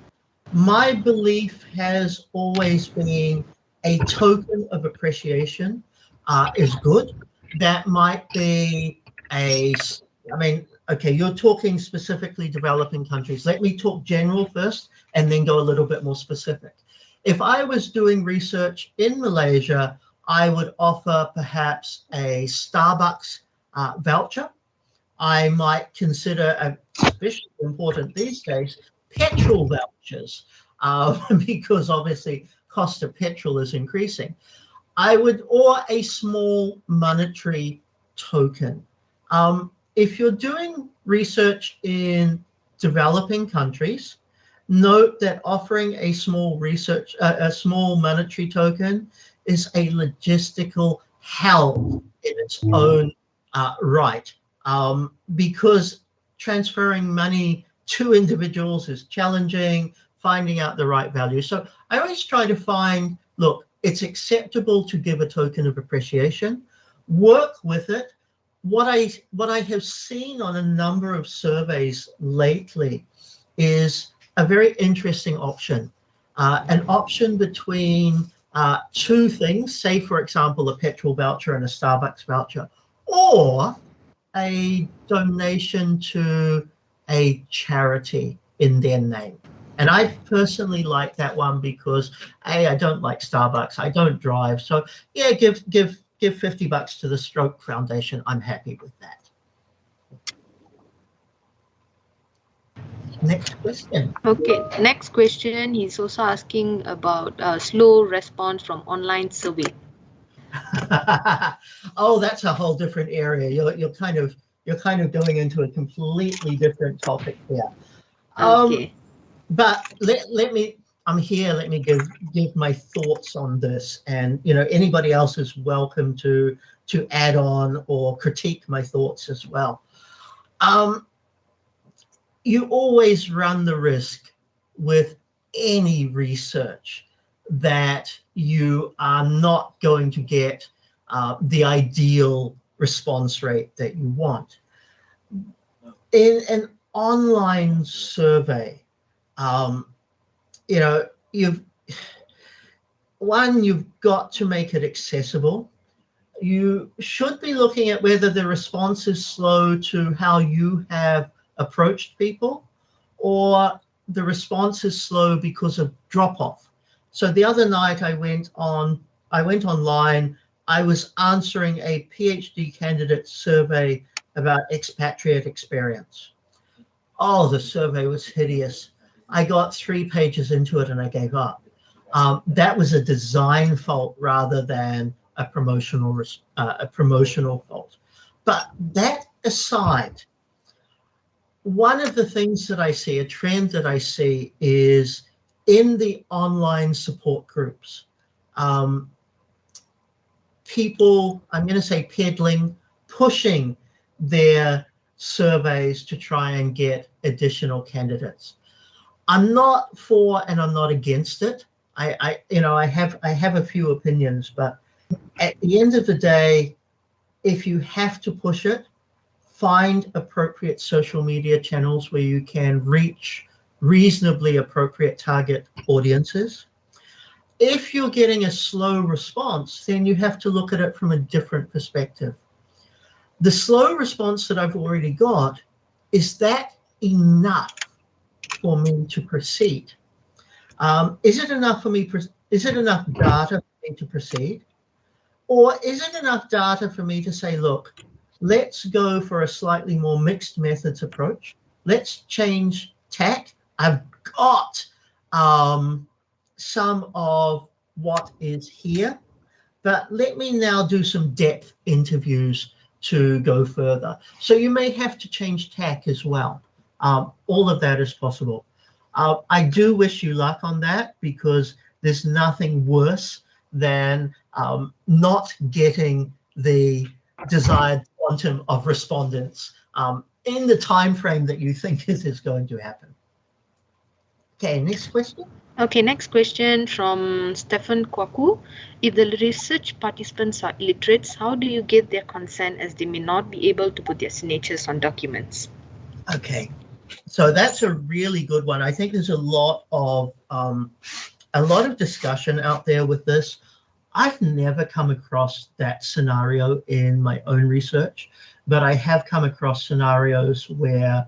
A: My belief has always been a token of appreciation is good. That might be okay, you're talking specifically developing countries. Let me talk general first and then go a little bit more specific. If I was doing research in Malaysia, I would offer perhaps a Starbucks voucher. I might consider, especially important these days, petrol vouchers, because obviously cost of petrol is increasing. Or a small monetary token. If you're doing research in developing countries, note that offering a small monetary token is a logistical hell in its own right, because transferring money to individuals is challenging, finding out the right value. So I always try to find, look, it's acceptable to give a token of appreciation, work with it. What I have seen on a number of surveys lately is a very interesting option, an option between two things, say, for example, a petrol voucher and a Starbucks voucher, or a donation to a charity in their name. And I personally like that one because I don't like Starbucks, I don't drive, so yeah, give $50 to the Stroke Foundation. I'm happy with that. Next question.
B: Okay, next question. He's also asking about slow response from online survey.
A: Oh, that's a whole different area. You're kind of going into a completely different topic there.
B: Okay.
A: But let me. I'm here. Let me give my thoughts on this, and anybody else is welcome to add on or critique my thoughts as well. You always run the risk with any research that you are not going to get the ideal response rate that you want. In an online survey, you've got to make it accessible. You should be looking at whether the response is slow to how you have approached people, or the response is slow because of drop-off. So the other night I went online, I was answering a PhD candidate survey about expatriate experience. Oh, the survey was hideous. I got 3 pages into it and I gave up. That was a design fault rather than a promotional fault. But that aside, one of the things that I see, a trend that I see, is in the online support groups, people, I'm going to say peddling, pushing their surveys to try and get additional candidates. I'm not for and I'm not against it. I have a few opinions, but at the end of the day, if you have to push it, find appropriate social media channels where you can reach reasonably appropriate target audiences. If you're getting a slow response, then you have to look at it from a different perspective. The slow response that I've already got, is that enough for me to proceed? Is it enough for me? Is it enough data for me to proceed? Or is it enough data for me to say, look, let's go for a slightly more mixed methods approach. Let's change tack. I've got some of what is here, but let me now do some depth interviews to go further. So you may have to change tack as well. All of that is possible. I do wish you luck on that, because there's nothing worse than not getting the desired quantum of respondents in the time frame that you think this is going to happen. Okay, next question.
B: Okay, next question from Stephen Kwaku. If the research participants are illiterates, how do you get their consent as they may not be able to put their signatures on documents?
A: Okay, so that's a really good one. I think there's a lot of discussion out there with this. I've never come across that scenario in my own research, but I have come across scenarios where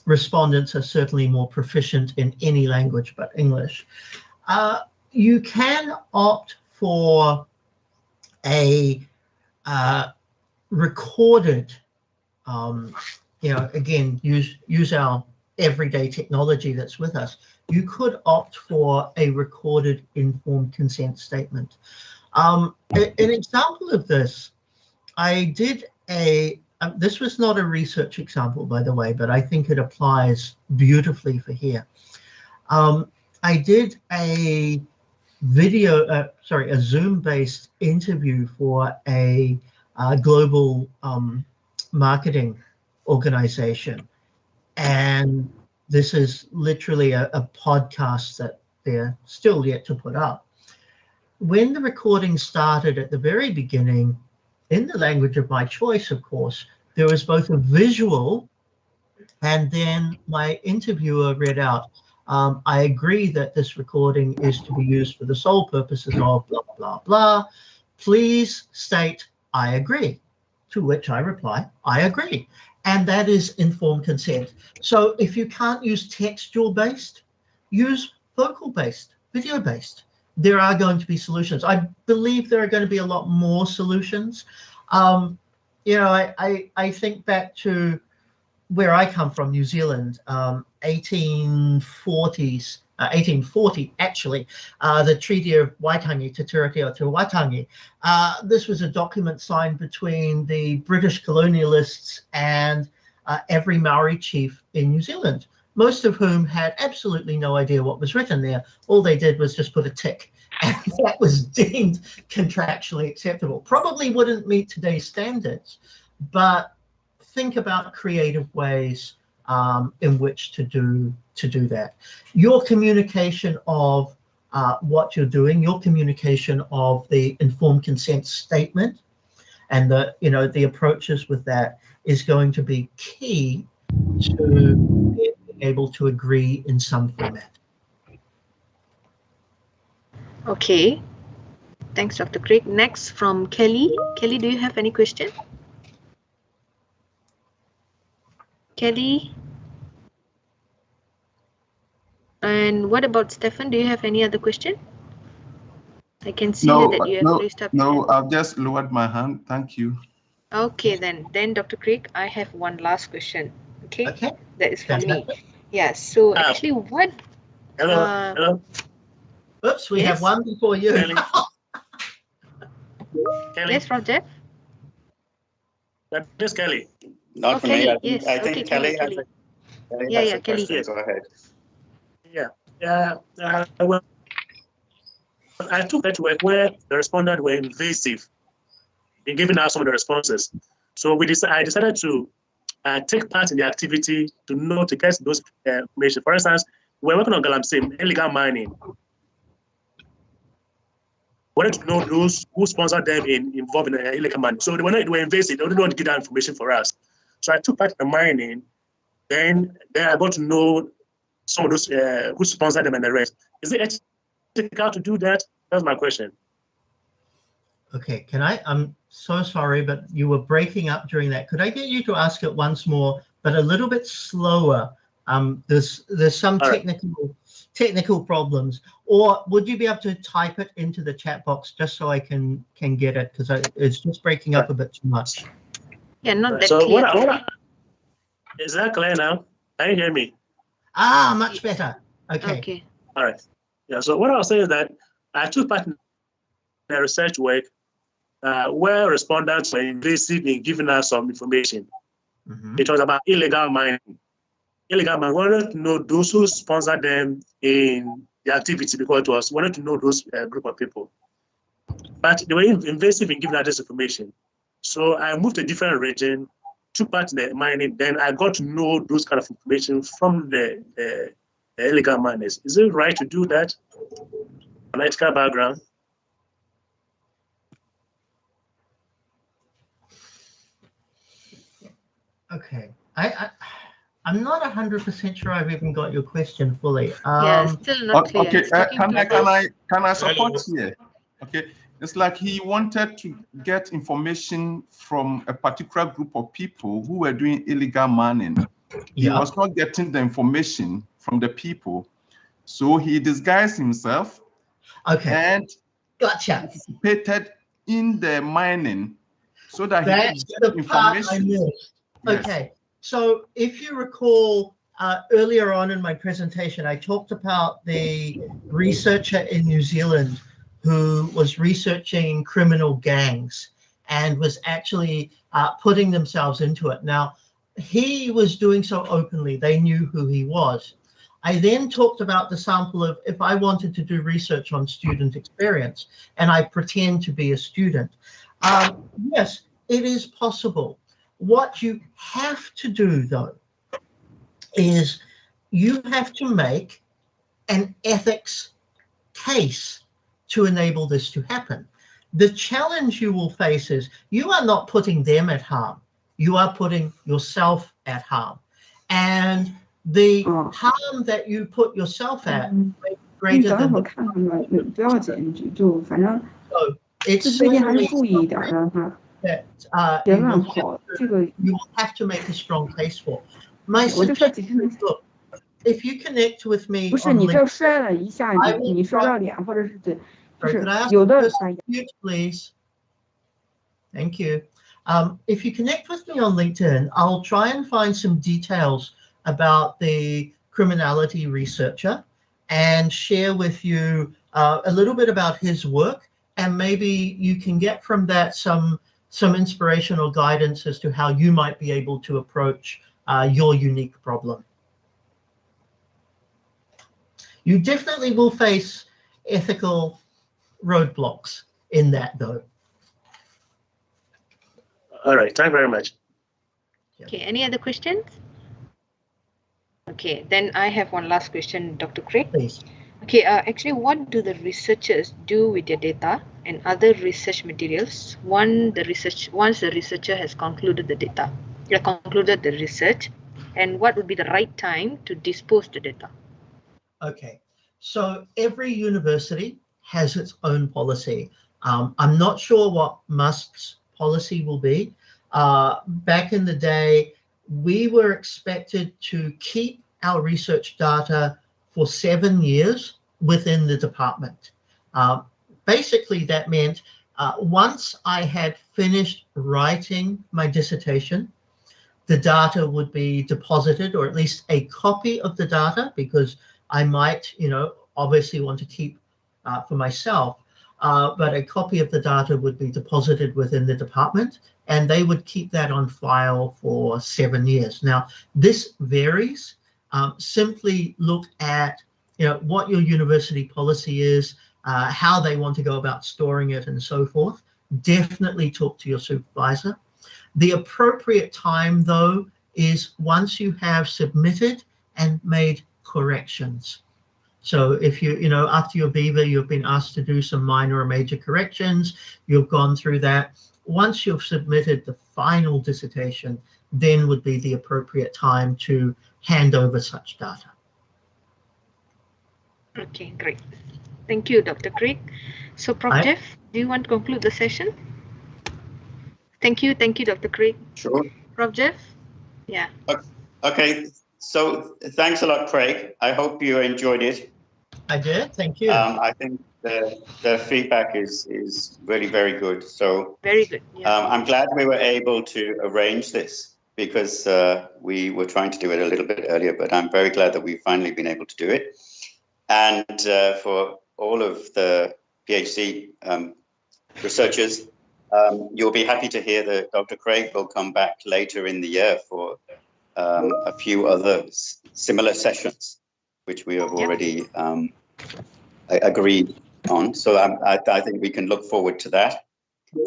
A: respondents are certainly more proficient in any language but English. You can opt for a recorded, again, use our everyday technology that's with us. You could opt for a recorded informed consent statement. An example of this, I did this was not a research example, by the way, but I think it applies beautifully for here. I did a Zoom-based interview for a global marketing organization. And this is literally a podcast that they're still yet to put up. When the recording started at the very beginning, in the language of my choice, of course, there was both a visual and then my interviewer read out, I agree that this recording is to be used for the sole purposes of blah, blah, blah. Please state, I agree. To which I reply, I agree. And that is informed consent. So if you can't use textual-based, use vocal-based, video-based. There are going to be solutions. I believe there are going to be a lot more solutions. I think back to where I come from, New Zealand, 1840 actually, the Treaty of Waitangi, Te Tiriti o Te Waitangi. This was a document signed between the British colonialists and every Maori chief in New Zealand, most of whom had absolutely no idea what was written there. All they did was just put a tick, and that was deemed contractually acceptable. Probably wouldn't meet today's standards, but think about creative ways in which to do that. Your communication of what you're doing, your communication of the informed consent statement, and the approaches with that is going to be key to being able to agree in some format.
B: Okay, thanks, Dr. Craig. Next from Kelly. Kelly, do you have any question? Kelly? And what about Stefan? Do you have any other question? I can see that you have raised up.
D: No, I've just lowered my hand. Thank you.
B: Okay, then Dr. Craig, I have one last question. Okay, that is for me. Yeah. So actually, what?
E: Hello.
A: Oops, we have one before you.
E: Kelly.
B: Yes, from Jeff.
E: That is Kelly.
C: Not for me.
B: Yes.
C: I think Kelly has a
B: Kelly.
C: Yes, go ahead.
E: Yeah. I took that work where the respondents were invasive in giving out some of the responses. So I decided to take part in the activity to get those information. For instance, we're working on Galamsey, illegal mining. We wanted to know those who sponsored them involved in illegal mining. So they were invasive. They didn't want to get that information for us. So I took part in the mining. Then I got to know some of those who sponsored them and the rest. Is it ethical to do that? That's my question.
A: Okay, I'm so sorry, but you were breaking up during that. Could I get you to ask it once more, but a little bit slower? There's some technical problems, or would you be able to type it into the chat box just so I can get it, because it's just breaking up a bit too much.
B: Yeah, not that
E: so
B: clear.
E: Is that clear now? Can you hear me?
A: Much better. Okay.
E: All right. Yeah. So what I'll say is that I took part in the research work where respondents were invasive in giving us some information. Mm-hmm. It was about illegal mining. Illegal mining. We wanted to know those who sponsored them in the activity, because we wanted to know those group of people. But they were invasive in giving us this information. So I moved to a different region took part in the mining, then I got to know those kind of information from the illegal miners. Is it right to do that? Political background.
A: Okay, I'm not 100% sure I've even got your question fully.
B: Yeah, still not clear.
D: Okay,
B: It's taking
D: can
B: too long.
D: I support here? Okay, it's like he wanted to get information from a particular group of people who were doing illegal mining. He was not getting the information from the people, so he disguised himself.
A: Okay,
D: and
A: gotcha.
D: Participated in the mining so that he
A: That's
D: could get
A: the part I
D: information.
A: missed.
D: Yes.
A: Okay, so if you recall, earlier on in my presentation, I talked about the researcher in New Zealand who was researching criminal gangs and was actually putting themselves into it. Now, he was doing so openly. They knew who he was. I then talked about the sample of if I wanted to do research on student experience and I pretend to be a student. Yes, it is possible. What you have to do, though, is you have to make an ethics case to enable this to happen. The challenge you will face is you are not putting them at harm. You are putting yourself at harm. And the harm that you put yourself at may be greater than the so it's certainly that you will have to make a strong case for. My suggestion is, look, if you connect with me on LinkedIn, I will try. Could I ask the person to mute, please? Thank you. If you connect with me on LinkedIn, I'll try and find some details about the criminality researcher and share with you a little bit about his work, and maybe you can get from that some inspirational guidance as to how you might be able to approach your unique problem. You definitely will face ethical roadblocks in that, though.
E: All right, thank you very much.
B: Okay, any other questions? Okay, then I have one last question, Dr. Craig.
A: Please.
B: Okay, actually, what do the researchers do with their data and other research materials once the researcher has concluded the data, concluded the research, and what would be the right time to dispose the data?
A: Okay, so every university has its own policy. I'm not sure what MUST's policy will be. Back in the day, we were expected to keep our research data for 7 years within the department. Basically, that meant once I had finished writing my dissertation, the data would be deposited, or at least a copy of the data, because I might, obviously want to keep for myself, but a copy of the data would be deposited within the department, and they would keep that on file for 7 years. Now, this varies. Simply look at, what your university policy is, how they want to go about storing it, and so forth. Definitely talk to your supervisor. The appropriate time, though, is once you have submitted and made corrections. So if after your Viva, you've been asked to do some minor or major corrections, you've gone through that. Once you've submitted the final dissertation, then would be the appropriate time to hand over such data.
B: Okay, great. Thank you, Dr. Craig. So, Prof. Jeff, do you want to conclude the session? Thank you, Dr. Craig.
C: Sure.
B: Prof. Jeff? Yeah.
C: Okay, so thanks a lot, Craig. I hope you enjoyed it.
A: I did, thank you.
C: I think the feedback is really very good. So
B: very good. Yeah.
C: I'm glad we were able to arrange this, because we were trying to do it a little bit earlier, but I'm very glad that we've finally been able to do it. And for all of the PhD researchers, you'll be happy to hear that Dr. Craig will come back later in the year for a few other similar sessions, which we have already agreed on. So I think we can look forward to that.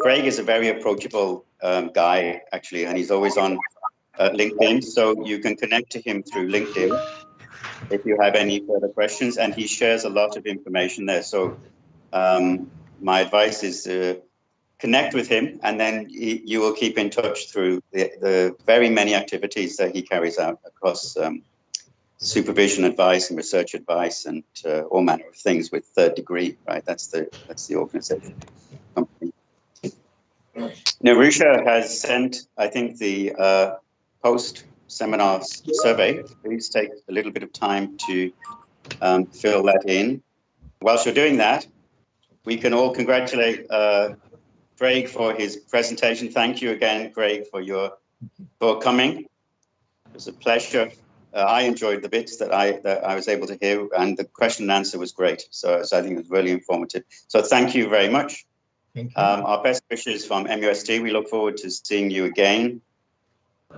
C: Craig is a very approachable guy, actually, and he's always on LinkedIn, so you can connect to him through LinkedIn if you have any further questions, and he shares a lot of information there. So my advice is connect with him, and then you will keep in touch through the very many activities that he carries out across supervision advice and research advice and all manner of things with third degree, right? That's the organization. Narusha has sent, I think, the post-seminar survey. Please take a little bit of time to fill that in. Whilst you're doing that, we can all congratulate Craig for his presentation. Thank you again, Craig, for coming. It was a pleasure. I enjoyed the bits that I was able to hear, and the question and answer was great. So I think it was really informative. So thank you very much.
A: Thank you.
C: Our best wishes from MUST. We look forward to seeing you again.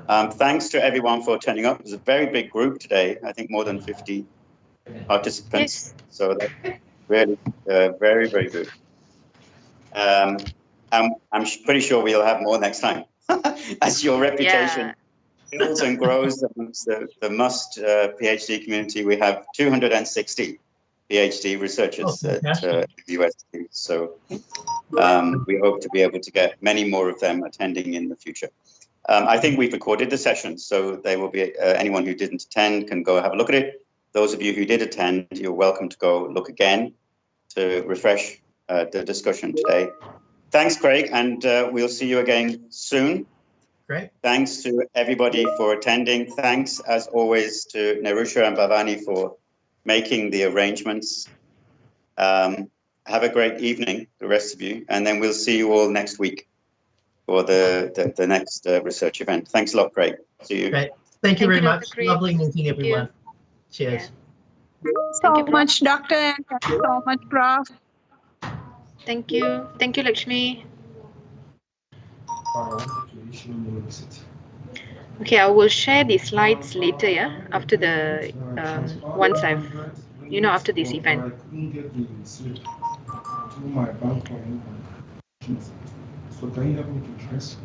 C: Thanks to everyone for turning up. It was a very big group today. I think more than 50 participants.
B: Yes.
C: So that's really very, very good. I'm pretty sure we'll have more next time as your reputation builds and grows amongst the MUST PhD community. We have 260 PhD researchers at UST. So we hope to be able to get many more of them attending in the future. I think we've recorded the session, so they will be, anyone who didn't attend can go have a look at it. Those of you who did attend, you're welcome to go look again to refresh the discussion today. Thanks, Craig, and we'll see you again soon.
A: Great.
C: Thanks to everybody for attending. Thanks, as always, to Narusha and Bhavani for making the arrangements. Have a great evening, the rest of you, and then we'll see you all next week for the next research event. Thanks a lot, Craig. See you.
A: Great. Thank you very
B: Dr.
A: much.
B: Craig.
A: Lovely meeting
B: Thank
A: everyone.
B: you.
A: Cheers.
B: Thank you,
F: So much, Doctor, and thank you so much, Prof.
B: Thank you. Thank you, Lakshmi. Okay, I will share the slides later, yeah, after the once I've, after this event.
G: So can you help me to dress?